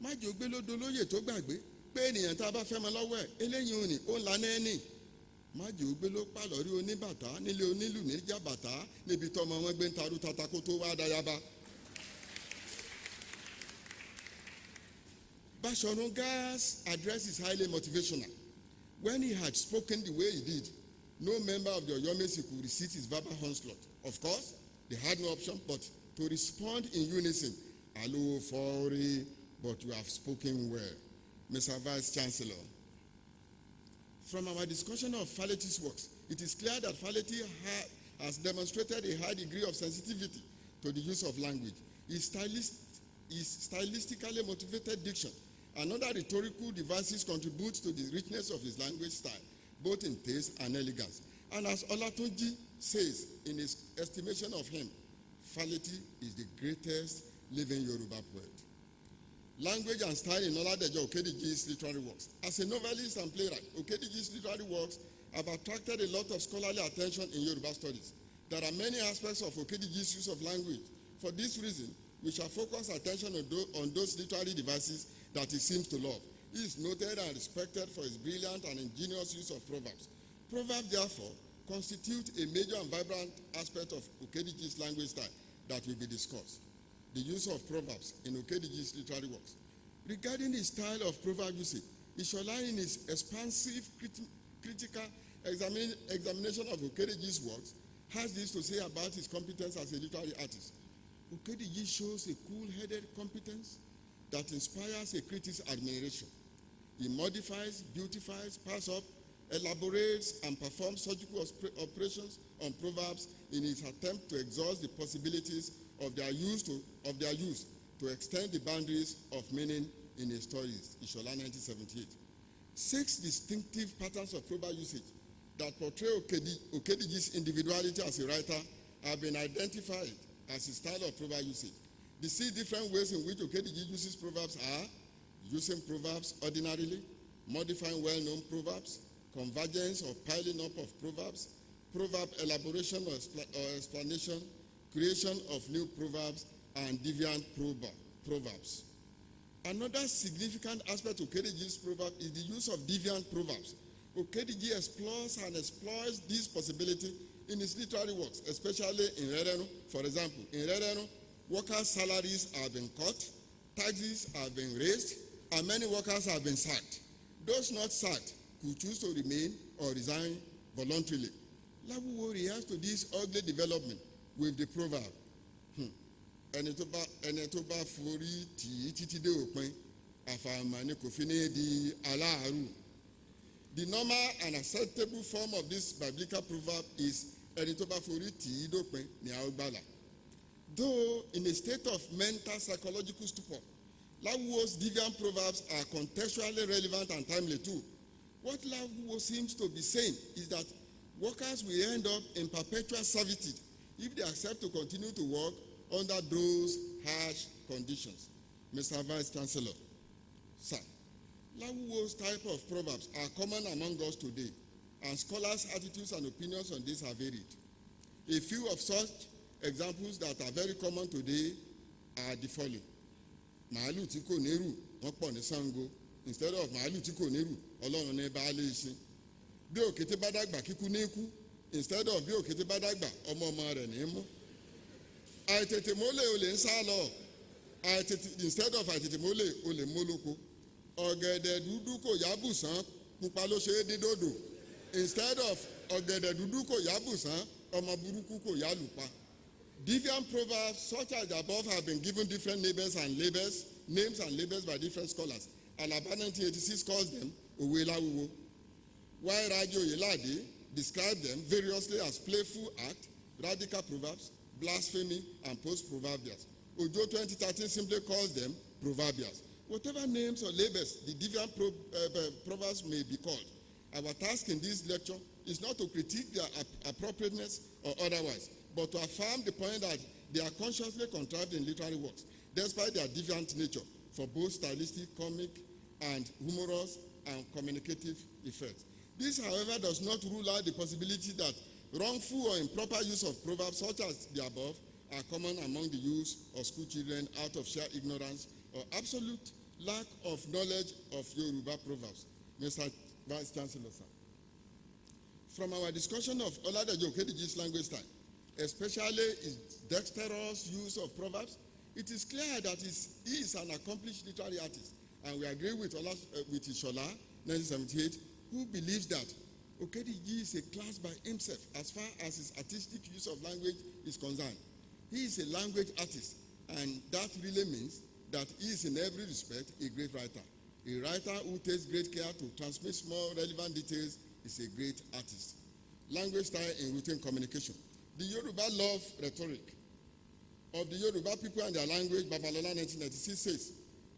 [SPEAKER 2] Májègbé ló dolóyè tó gbàgbé pé ènìyàn tá a bá fẹ́ mọ lọ́wọ́ ẹ̀ eléyìí ò ní ó ń lanà ẹni. Májègbé ló pàlọ́rí oníbàtà nílé onílù níjà bàtà níbi tọ́mọ wọn gbé ń tarú tata kó tó wá dayaba. Basharun Ga's address is highly motivational. When he had spoken the way he did, no member of the Oyomesi could resist his verbal onslaught. Of course, they had no option but to respond in unison. "Hello, Fori, but you have spoken well." Mr. Vice Chancellor, from our discussion of Faleti's works, it is clear that Faleti has demonstrated a high degree of sensitivity to the use of language. His stylistically motivated diction and other rhetorical devices contribute to the richness of his language style, both in taste and elegance. And as Olatunji says in his estimation of him, Faleti is the greatest living Yoruba poet. Language and style in Olateju Okediji's literary works. As a novelist and playwright, Okediji's literary works have attracted a lot of scholarly attention in Yoruba studies. There are many aspects of Okediji's use of language. For this reason, we shall focus attention on those literary devices that he seems to love. He is noted and respected for his brilliant and ingenious use of proverbs. Proverbs, therefore, constitute a major and vibrant aspect of Okediji's language style that will be discussed. The use of proverbs in Okediji's literary works. Regarding his style of proverb usage, it shall lie in his expansive critical examination of Okediji's works has this to say about his competence as a literary artist. Okediji shows a cool-headed competence that inspires a critic's admiration. He modifies, beautifies, passes up, elaborates, and performs surgical operations on proverbs in his attempt to exhaust the possibilities of their use to extend the boundaries of meaning in his stories. Ishola, 1978. 6 distinctive patterns of proverb usage that portray Okediji's individuality as a writer have been identified as his style of proverb usage. The 6 different ways in which Okediji uses proverbs are using proverbs ordinarily, modifying well-known proverbs, convergence or piling up of proverbs, proverb elaboration or explanation, creation of new proverbs, and deviant proverbs. Another significant aspect of Okediji's proverb is the use of deviant proverbs. Okediji explores and exploits this possibility in his literary works, especially in Rerenu. For example, in Rerenu, workers' salaries have been cut, taxes have been raised, and many workers have been sacked. Those not sacked could choose to remain or resign voluntarily. Lawuwo reacts to this ugly development with the proverb, ẹni tó bá forí tì í títí dé òpin, àfàìmọ̀ kò fi ní di aláàárù. The normal and acceptable form of this biblical proverb is ẹni tó bá forí tì í dópin ni a ó gbàlà. Though in a state of mental psychological stupor, Lawuwo's deviant proverbs are contextually relevant and timely too. What Lawuwo seems to be saying is that workers will end up in perpetual servitude if they accept to continue to work under those harsh conditions. Mr. Vice Chancellor, sir, Lawuwo's type of proverbs are common among us today, and scholars' attitudes and opinions on this are varied. A few of such examples that are very common today are the following. Màálù tí kò nírù, wọ́n pọ̀ ní Ṣàngó. Instead of màálù tí kò nírù, Ọlọ́run ní baálé ìsìn. Bí òkété bá dàgbà kíkú ní kú, instead of bí òkété bá dàgbà, ọmọ rẹ̀ ní mú. Àìtètè mólè olè ń sá lọ. Instead of àìtètè mólè olè mólóko. Ọ̀gẹ̀dẹ̀ dúdú kò yábùsán, pupa ló ṣe é dín dòdò. Instead of ọ̀gẹ̀dẹ̀ dúdú kò yábùsán, ọmọ burúkú kò yálùpa. Deviant proverbs such as the above have been given different names and labels by different scholars. Alaba 1986 calls them Òwe Lawuwo, while Raji Oyelade described them variously as playful act, radical proverbs, blasphemy, and post-proverbials. Ojo 2013 simply calls them proverbials. Whatever names or labels the deviant proverbs may be called, our task in this lecture is not to critique their appropriateness or otherwise, but to affirm the point that they are consciously contrived in literary works, despite their deviant nature, for both stylistic, comic, and humorous and communicative effects. This, however, does not rule out the possibility that wrongful or improper use of proverbs such as the above are common among the youth or school children out of sheer ignorance or absolute lack of knowledge of Yoruba proverbs. Mr. Vice Chancellor, sir. From our discussion of Olateju Okediji's language style, especially his dexterous use of proverbs, it is clear that he is an accomplished literary artist, and we agree with Ishola, 1978, who believes that Okediji is a class by himself as far as his artistic use of language is concerned. He is a language artist, and that really means that he is in every respect a great writer. A writer who takes great care to transmit small relevant details is a great artist. Language style in written communication. The Yoruba love rhetoric of the Yoruba people and their language, Babalola 1996 says,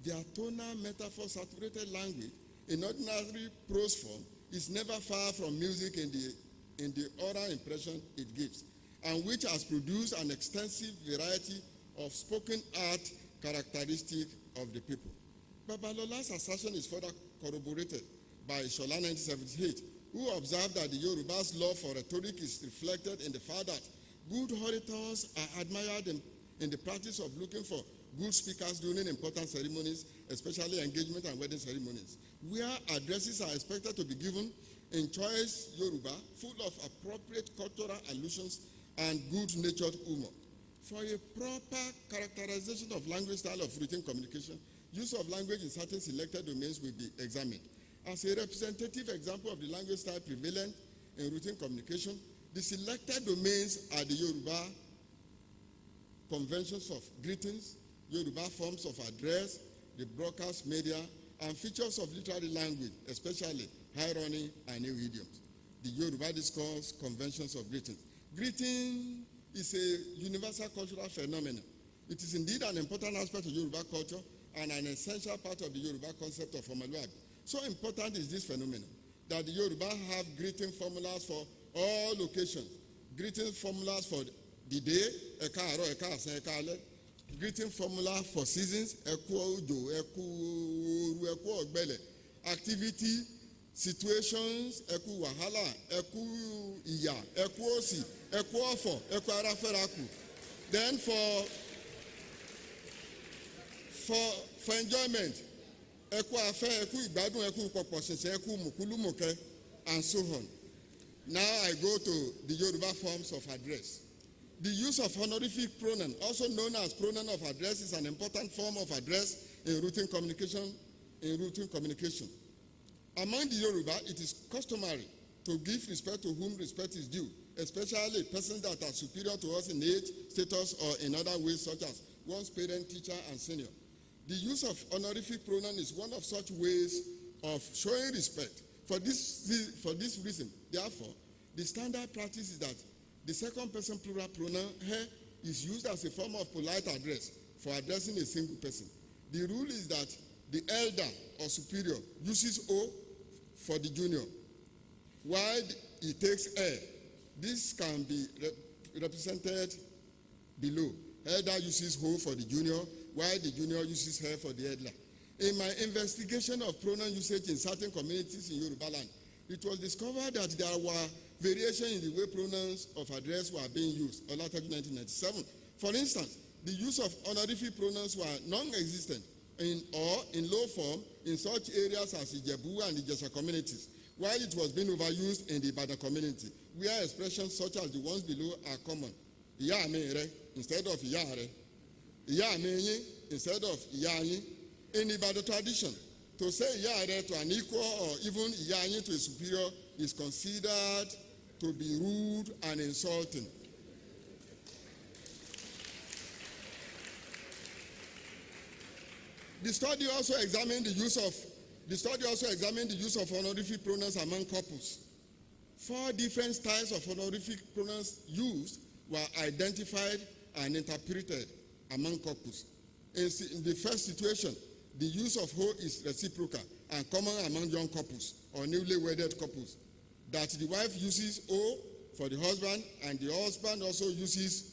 [SPEAKER 2] their tonal metaphor saturated language in ordinary prose form is never far from music in the oral impression it gives, and which has produced an extensive variety of spoken art characteristic of the people. Babalola's assertion is further corroborated by Ishola 1978, who observed that the Yoruba's love for rhetoric is reflected in the fact that good orators are admired in the practice of looking for good speakers during important ceremonies, especially engagement and wedding ceremonies, where addresses are expected to be given in choice Yoruba, full of appropriate cultural allusions and good-natured humor. For a proper characterization of language style of written communication, use of language in certain selected domains will be examined. As a representative example of the language style prevalent in written communication, The selected domains are the Yoruba conventions of greetings, Yoruba forms of address, the broadcast media, and features of literary language, especially irony and new idioms. The Yoruba discourse conventions of greetings. Greeting is a universal cultural phenomenon. It is indeed an important aspect of Yoruba culture and an essential part of the Yoruba concept of Omoluabi. So important is this phenomenon that the Yoruba have greeting formulas for all occasions. Greeting formulas for the day, Eka Aro, Eka Asan, Eka Ale. Greeting formula for seasons, Eku Ojo, Eku Oru, Eku Ogbele. Activity, situations, Eku Wahala, Eku Iya, Eku Osi, Eku Ofo, Eku Araferaku. Then for enjoyment, Eku Afe, Eku Igbadun, Eku Poposese, Eku Mukulumuke, and so on. Now I go to the Yoruba forms of address. The use of honorific pronoun, also known as pronoun of address, is an important form of address in routine communication. Among the Yoruba, it is customary to give respect to whom respect is due, especially persons that are superior to us in age, status, or in other ways such as one's parent, teacher, and senior. The use of honorific pronoun is one of such ways of showing respect. For this reason, therefore, the standard practice is that the second person plural pronoun he is used as a form of polite address for addressing a single person. The rule is that the elder or superior uses O for the junior, while he takes E. This can be represented below. Elder uses O for the junior, while the junior uses He for the elder. In my investigation of pronoun usage in certain communities in Yoruba land, it was discovered that there were variations in the way pronouns of address were being used. Olateju 1997. For instance, the use of honorific pronouns were non-existent in low form in such areas as Ijebu and Ijesha communities, while it was being overused in the Ibadan community, where expressions such as the ones below are common. Iya mi re instead of iya re. Iya mi yin instead of iya yin. In Ibadan tradition, to say iya re to an equal or even iya yin to a superior is considered to be rude and insulting. The study also examined the use of honorific pronouns among couples. 4 different styles of honorific pronouns used were identified and interpreted among couples. In the first situation, the use of ho is reciprocal and common among young couples or newly wedded couples. That the wife uses o for the husband and the husband also uses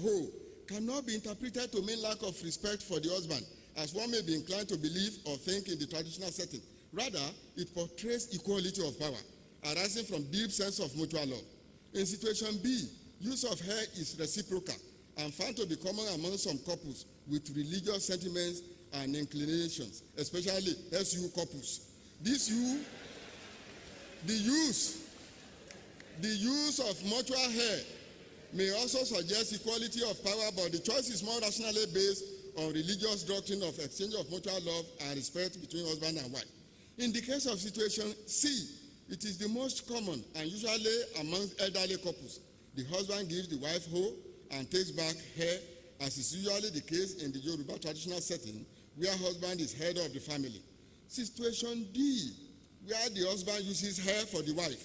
[SPEAKER 2] ho cannot be interpreted to mean lack of respect for the husband, as one may be inclined to believe or think in the traditional setting. Rather, it portrays equality of power, arising from deep sense of mutual love. In situation B, use of hair is reciprocal and found to be common among some couples with religious sentiments and inclinations, especially SU couples. The use of mutual hair may also suggest equality of power, but the choice is more rationally based on religious doctrine of exchange of mutual love and respect between husband and wife. In the case of situation C, it is the most common and usually among elderly couples. The husband gives the wife ho and takes back hair, as is usually the case in the Yoruba traditional setting, where husband is head of the family. Situation D, where the husband uses hair for the wife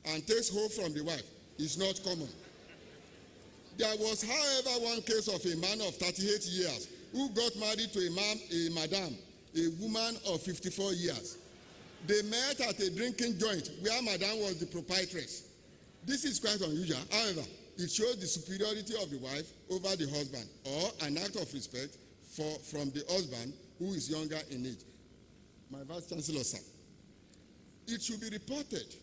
[SPEAKER 2] and takes ho from the wife, is not common. There was, however, one case of a man of 38 years who got married to a madam, a woman of 54 years. They met at a drinking joint where madam was the proprietress. This is quite unusual. However, it shows the superiority of the wife over the husband, or an act of respect from the husband who is younger in age. My Vice Chancellor, sir, it should be reported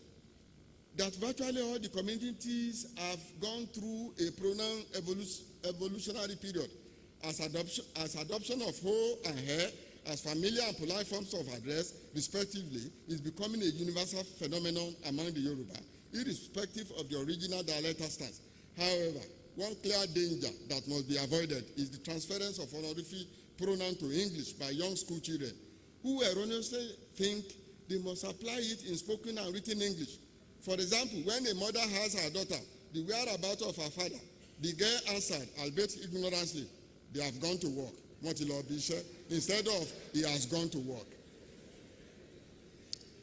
[SPEAKER 2] that virtually all the communities have gone through a pronoun evolutionary period as adoption of ho and hair as familiar and polite forms of address, respectively, is becoming a universal phenomenon among the Yoruba, irrespective of the original dialectal stance. However, one clear danger that must be avoided is the transference of honorific pronoun to English by young school children, who erroneously think they must apply it in spoken and written English. For example, when a mother has her daughter, the whereabouts of her father, the girl answered, albeit ignorantly, they have gone to work. Instead of, he has gone to work.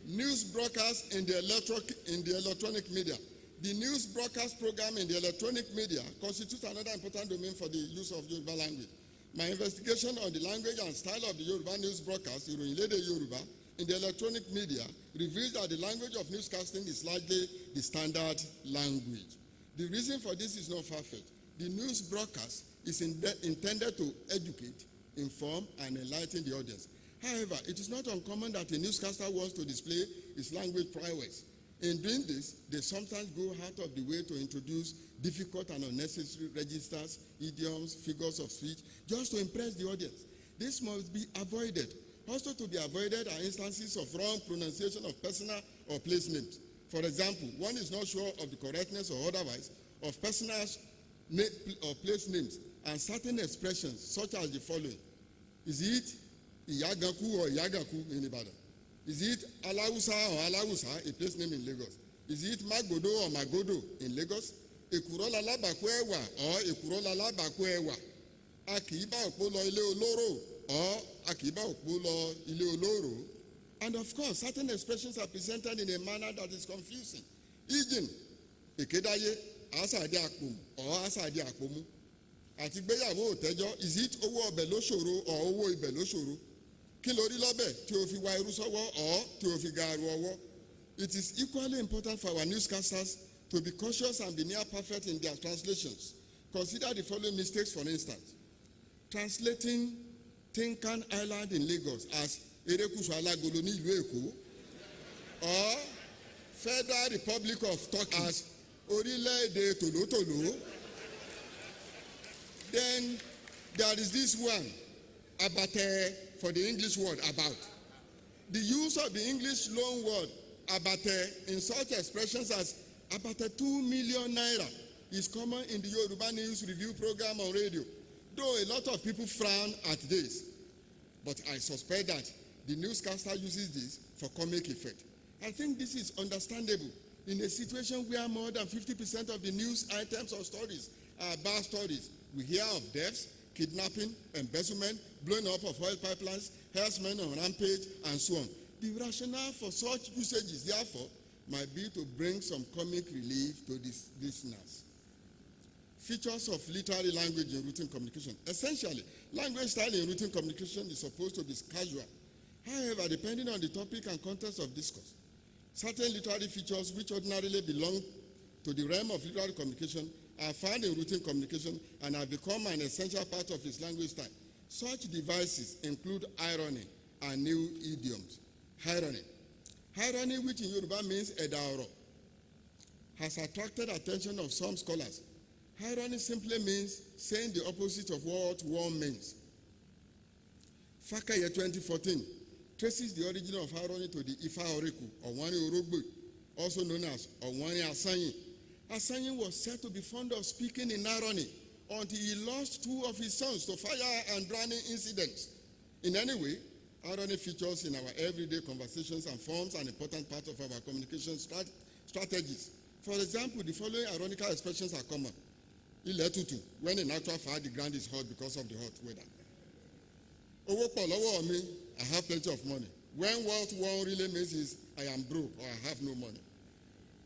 [SPEAKER 2] News broadcasts in the electronic media. The news broadcast program in the electronic media constitutes another important domain for the use of Yoruba language. My investigation on the language and style of the Yoruba news broadcast, Ìròyìnlédè Yoruba, in the electronic media reveals that the language of newscasting is largely the standard language. The reason for this is not far-fetched. The news broadcast is intended to educate, inform, and enlighten the audience. However, it is not uncommon that a newscaster wants to display his language prowess. In doing this, they sometimes go out of the way to introduce difficult and unnecessary registers, idioms, figures of speech, just to impress the audience. This must be avoided. Also to be avoided are instances of wrong pronunciation of personal or place names. For example, one is not sure of the correctness or otherwise of personal or place names and certain expressions such as the following. Is it Iyagaku or Iyagaku in Ibadan? Is it Alawusa or Alawusa, a place name in Lagos? Is it Magodo or Magodo in Lagos? Ekurola Labakuewa or Ekurola Labakuewa? Akiba Okpolo Ile Oloro or Akiba Okpolo Ile Oloro? And of course, certain expressions are presented in a manner that is confusing. Ijin, Ekedaye, Asade Akpum or Asade Akpomu. Àti gbéyàwó òtẹ́jọ́, is it owó ọbẹ̀ ló ṣòro or owó ibẹ̀ ló ṣòro? Kí lórí lọ́bẹ̀ tí o fi wá irú sọ́wọ́ or tí o fi gaaru ọwọ́? It is equally important for our newscasters to be cautious and be near perfect in their translations. Consider the following mistakes, for instance. Translating Tinkan Island in Lagos as Erekusu Alagolo ní ìlú Èkó, or Federal Republic of Turkey as Orílẹ̀-èdè Tòlótòló. Then there is this one, abate, for the English word about. The use of the English loan word abate in such expressions as abate 2 million naira is common in the Yoruba News Review program on radio, though a lot of people frown at this. But I suspect that the newscaster uses this for comic effect. I think this is understandable in a situation where more than 50% of the news items or stories are bad stories. We hear of deaths, kidnapping, embezzlement, blowing up of oil pipelines, herdsmen on rampage, and so on. The rationale for such usages, therefore, might be to bring some comic relief to these listeners. Features of literary language in written communication. Essentially, language style in written communication is supposed to be casual. However, depending on the topic and context of discourse, certain literary features which ordinarily belong to the realm of literary communication are found in written communication and have become an essential part of its language style. Such devices include irony and new idioms. Irony. Irony, which in Yoruba means edaoro, has attracted attention of some scholars. Irony simply means saying the opposite of what one means. Fakaye 2014 traces the origin of irony to the Ifa Oreku, Onwani Orogbe, also known as Onwani Asanyi. Asanyi was said to be fond of speaking in irony until he lost 2 of his sons to fire and drowning incidents. In any way, irony features in our everyday conversations and forms an important part of our communication strategies. For example, the following ironical expressions are common. Ilẹ̀ tútù, when in actual fact the ground is hot because of the hot weather. Owó pọ̀ lọ́wọ́ mi, I have plenty of money. When what one really means is I am broke or I have no money.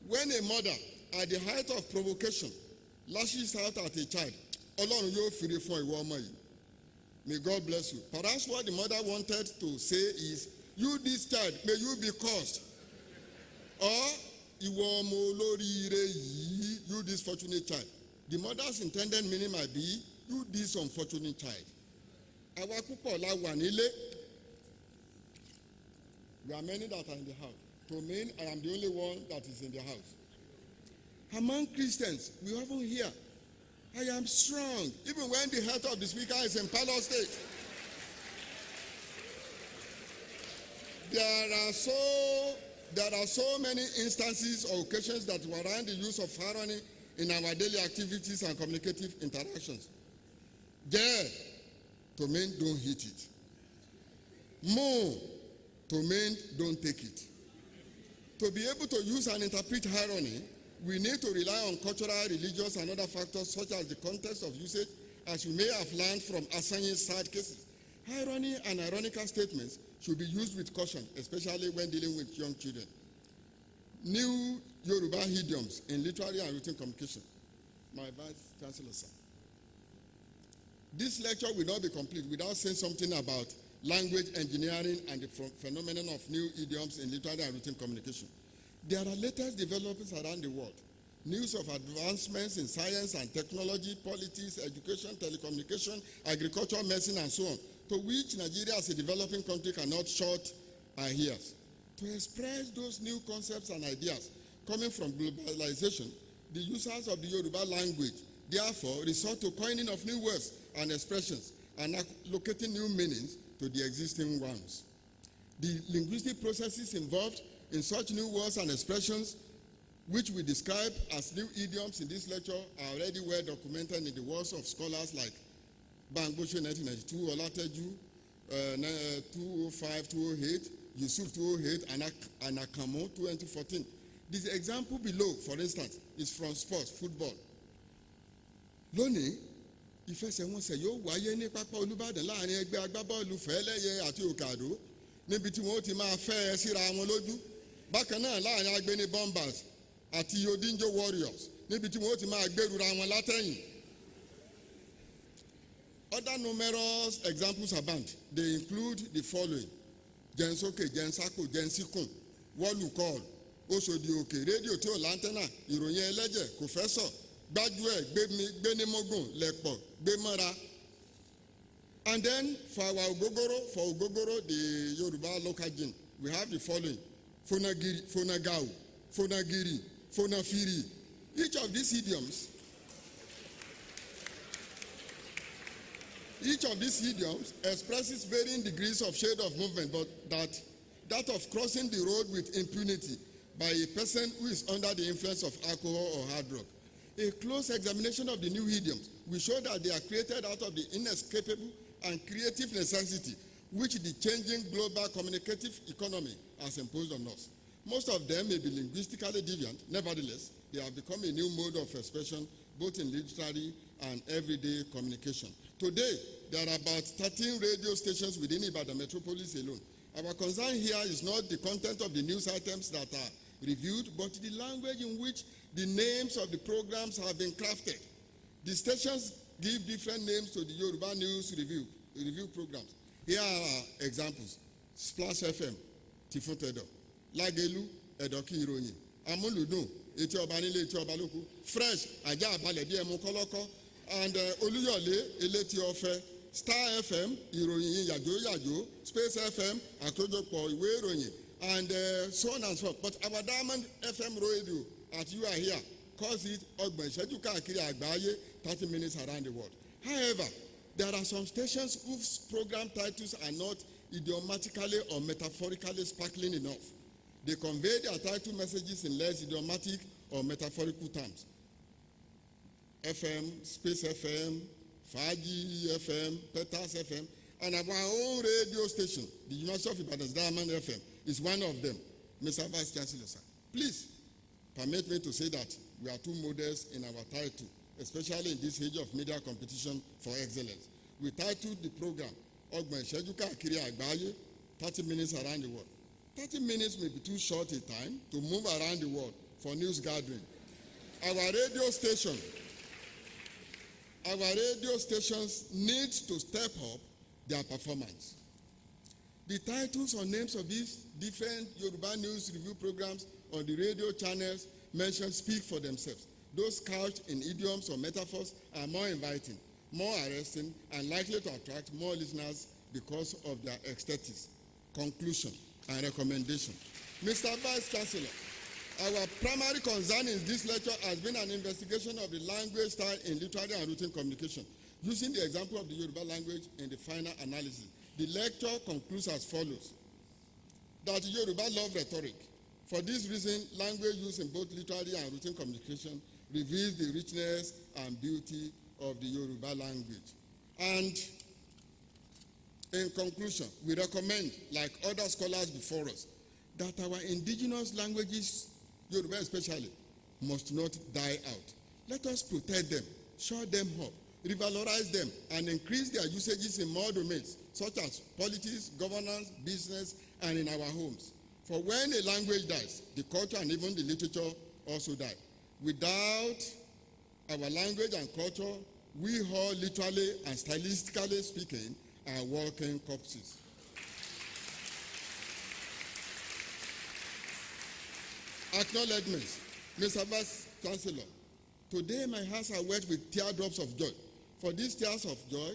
[SPEAKER 2] When a mother, at the height of provocation, lashes out at a child, Ọlọ́run yóò fìrè fún ìwọ ọmọ yìí. May God bless you. Perhaps what the mother wanted to say is, you this child, may you be cursed. Or, ìwọ ọmọ olóríire yìí, you this fortunate child. The mother's intended meaning might be, you this unfortunate child. Àwa púpọ̀ la wà nílé. We are many that are in the house. To mean I am the only one that is in the house. Among Christians, we often hear, I am strong, even when the health of the speaker is in parlor state. There are so many instances or occasions that warrant the use of irony in our daily activities and communicative interactions. Dare to mean don't hit it. More to mean don't take it. To be able to use and interpret irony, we need to rely on cultural, religious, and other factors such as the context of usage, as we may have learned from Asanye's sad cases. Irony and ironical statements should be used with caution, especially when dealing with young children. New Yoruba idioms in literary and written communication. My Vice Chancellor, sir. This lecture will not be complete without saying something about language engineering and the phenomenon of new idioms in literary and written communication. There are latest developments around the world. News of advancements in science and technology, politics, education, telecommunication, agriculture, medicine, and so on, to which Nigeria as a developing country cannot shut our ears. To express those new concepts and ideas coming from globalization, the users of the Yoruba language therefore resort to coining of new words and expressions and allocating new meanings to the existing ones. The linguistic processes involved in such new words and expressions, which we describe as new idioms in this lecture, are already well documented in the works of scholars like Bangboshe 1992, Olateju 205, 208, Yusuf 208, and Akamo 2014. This example below, for instance, is from sports, football. Lónìí, ìfẹsẹ̀wọnsẹ̀ yóò wáyé ní pápá Olúbàdàn láàrin ẹgbẹ́ agbábọ́ọ̀lù Fẹ́lẹ́yẹ àti Òkàdó níbi tí wọ́n ti máa fẹ́ ẹ síra wọn lójú. Bákan náà láàrin Agbeni Bombers àti Odinjo Warriors níbi tí wọ́n ti máa gbèrúra wọn látẹ̀yìn. Other numerous examples abound. They include the following: Jẹ́nsókè, Jẹ́nsákò, Jẹ́nsíkùn, Wọ́lùkọ́ọ̀lù, Oṣòdì Òkè, rédíò tí ò láńtẹ́nà, ìròyìn ẹlẹ́jẹ̀, kòfẹ́sọ̀, gbájúẹ̀, gbénímógùn, lẹ̀pọ̀, gbémọ́ra. And then for our Ogogoro, the Yoruba local gene, we have the following: Fonagiri, Fonagau, Fonagiri, Fonafiri. Each of these idioms expresses varying degrees of shade of movement, but that of crossing the road with impunity by a person who is under the influence of alcohol or hard drug. A close examination of the new idioms will show that they are created out of the inescapable and creative necessity which the changing global communicative economy has imposed on us. Most of them may be linguistically deviant. Nevertheless, they have become a new mode of expression both in literary and everyday communication. Today, there are about 13 radio stations within Ibadan metropolis alone. Our concern here is not the content of the news items that are reviewed, but the language in which the names of the programs have been crafted. The stations give different names to the Yoruba News review programs. Here are examples: Splash FM, Tifuntedo; Lagelu, Edoki Iroyin; Amuludun, Eti Oba Nile, Eti Oba Loku; Fresh, Aja Abale Bi Emu Koloko; and Oluyole, Eleti Ofe; Star FM, Iroyin Yajo; Space FM, Akojopo Iwe Iroyin, and so on and so forth. But our Diamond FM radio, as you are here, calls it Ogben Sheju Kakiri Agbaye, 30 minutes around the world. However, there are some stations whose program titles are not idiomatically or metaphorically sparkling enough. They convey their title messages in less idiomatic or metaphorical terms. FM, Space FM, Faji FM, Petas FM, and our own radio station, the University of Ibadan's Diamond FM, is one of them. Mr. Vice Chancellor, sir, please permit me to say that we are too modest in our title, especially in this age of media competition for excellence. We titled the program, Ogben Sheju Kakiri Agbaye, 30 minutes around the world. 30 minutes may be too short a time to move around the world for news gathering. Our radio stations need to step up their performance. The titles or names of these different Yoruba news review programs on the radio channels mentioned speak for themselves. Those couched in idioms or metaphors are more inviting, more arresting, and likely to attract more listeners because of their aesthetics. Conclusion and recommendation. Mr. Vice Chancellor, our primary concern in this lecture has been an investigation of the language style in literary and written communication, using the example of the Yoruba language in the final analysis. The lecture concludes as follows: that Yoruba love rhetoric. For this reason, language used in both literary and written communication reveals the richness and beauty of the Yoruba language. And in conclusion, we recommend, like other scholars before us, that our indigenous languages, Yoruba especially, must not die out. Let us protect them, shore them up, revalorize them, and increase their usages in more domains, such as politics, governance, business, and in our homes. For when a language dies, the culture and even the literature also die. Without our language and culture, we all, literally and stylistically speaking, are walking corpses. Acknowledgements. Mr. Vice Chancellor, today my hearts are wet with teardrops of joy. For these tears of joy,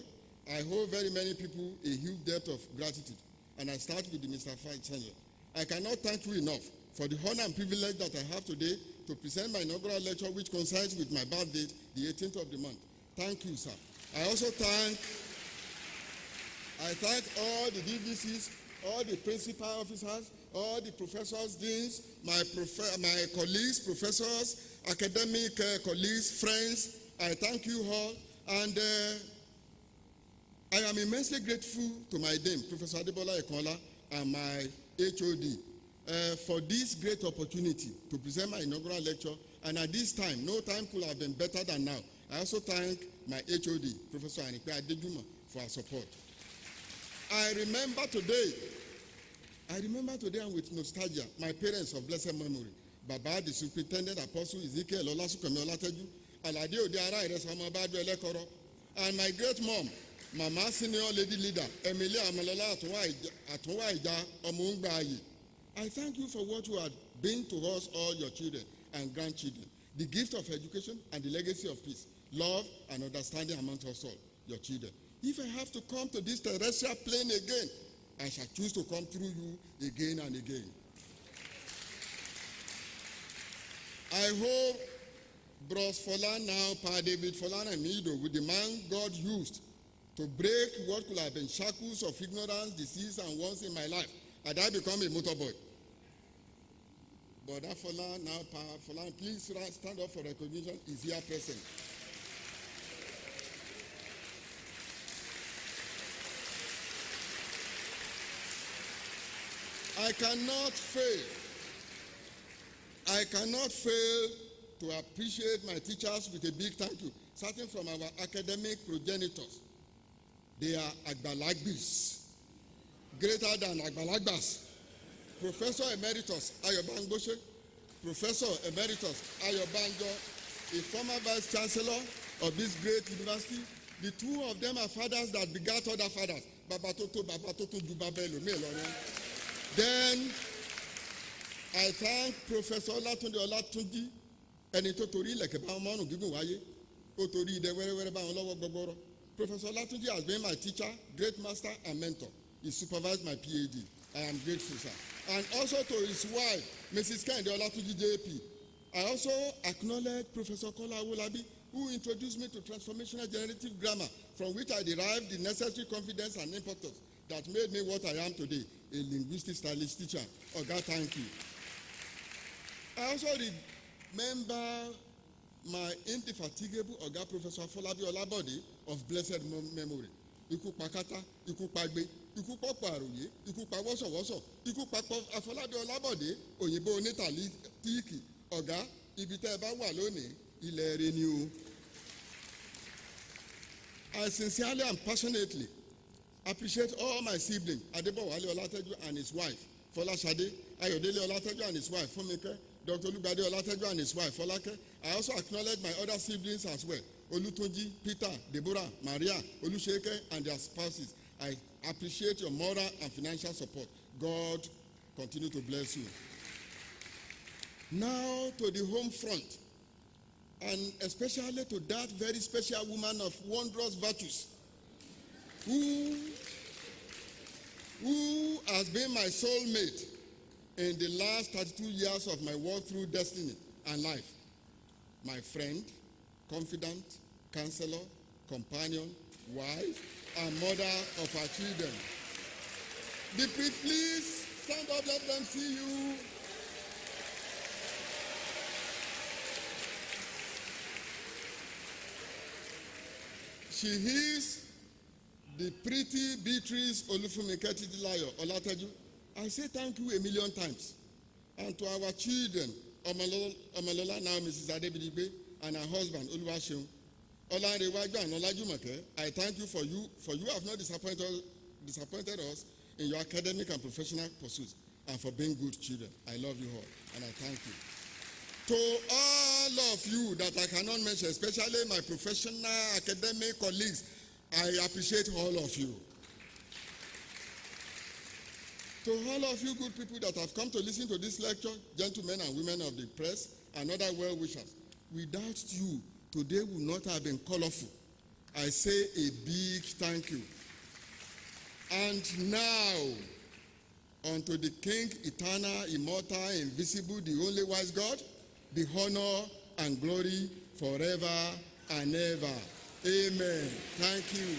[SPEAKER 2] I owe very many people a huge debt of gratitude. And I start with the Mr. Vice Chancellor. I cannot thank you enough for the honor and privilege that I have today to present my inaugural lecture, which coincides with my birth date, the 18th of the month. Thank you, sir. I also thank all the DVCs, all the principal officers, all the professors, deans, my colleagues, professors, academic colleagues, friends. I thank you all. And I am immensely grateful to my dean, Professor Adebola Ekola, and my HOD for this great opportunity to present my inaugural lecture. And at this time, no time could have been better than now. I also thank my HOD, Professor Anipe Adejuma, for her support. I remember today and with nostalgia, my parents of blessed memory, Baba, the Superintendent Apostle Ezekiel Olateju, Alade Ode Ara Iresama Badu Elekoro, and my great mom, Mama Senior Lady Leader, Emilia Amalola Atunwa Ija Omungbayi. I thank you for what you have been to us, all your children and grandchildren, the gift of education and the legacy of peace, love and understanding among us all, your children. If I have to come to this terrestrial plane again, I shall choose to come through you again and again. I hope Bros Folan now, Pa David Folan and Mido, with the man God used to break what could have been shackles of ignorance, disease, and wants in my life, and I become a motorboy. But that Folan now, Pa Folan, please stand up for recognition, is here present. I cannot fail to appreciate my teachers with a big thank you, starting from our academic progenitors. They are Agbalagbis, greater than Agbalagbas. Professor Emeritus Ayobangboshe, Professor Emeritus Ayobanjo, a former Vice Chancellor of this great university. The two of them are fathers that begat other fathers. Babatoto Jubabelo, Melone. Then I thank Professor Olateju, ẹni tó torí ilẹ̀kẹ̀ bá wọn mọ́rùn gígùn wáyé, ó torí idẹ wẹ́rẹ́wẹ́rẹ́ bá wọn lọ́wọ́ gbọgbọ́rọ́. Professor Olateju has been my teacher, great master, and mentor. He supervised my PhD. I am grateful, sir. And also to his wife, Mrs. Kehinde Olateju JP. I also acknowledge Professor Kola Awolabi, who introduced me to transformational generative grammar, from which I derived the necessary confidence and importance that made me what I am today, a linguistic stylist teacher. Oga, thank you. I also remember my indefatigable Oga Professor Afolabi Olabode of blessed memory. Ikú pakata, ikú pagbe, ikú pọ̀pọ̀ àròyé, ikú pa wọ́sọ̀wọ́sọ̀, ikú papọ̀ Afolabi Olabode, òyìnbó onítàlítíìkì. Ọ̀gá, ibi tẹ́ ẹ bá wà lónìí, ilẹ̀ rẹ ni o. I sincerely and passionately appreciate all my siblings, Adebowale Olateju and his wife, Folashade, Ayodele Olateju and his wife, Fumike, Dr. Olubade Olateju and his wife, Folake. I also acknowledge my other siblings as well, Olutunji, Peter, Deborah, Maria, Olusheke, and their spouses. I appreciate your moral and financial support. God continue to bless you. Now to the home front, and especially to that very special woman of wondrous virtues, who has been my soulmate in the last 32 years of my walk through destiny and life. My friend, confidant, counselor, companion, wife, and mother of our children. Please stand up, let them see you. She is the pretty Beatrice Olufumi-Ketidilayo Olateju, I say thank you a million times. And to our children, Omalola, now Mrs. Adebidigbe, and her husband, Oluwaseun, Olanrewaju and Olajumoke, I thank you for you have not disappointed us in your academic and professional pursuits, and for being good children. I love you all, and I thank you. To all of you that I cannot mention, especially my professional academic colleagues, I appreciate all of you. To all of you good people that have come to listen to this lecture, gentlemen and women of the press, and other well-wishers, without you, today would not have been colorful. I say a big thank you. And now, unto the King, eternal, immortal, invisible, the only wise God, the honor and glory forever and ever. Amen. Thank you.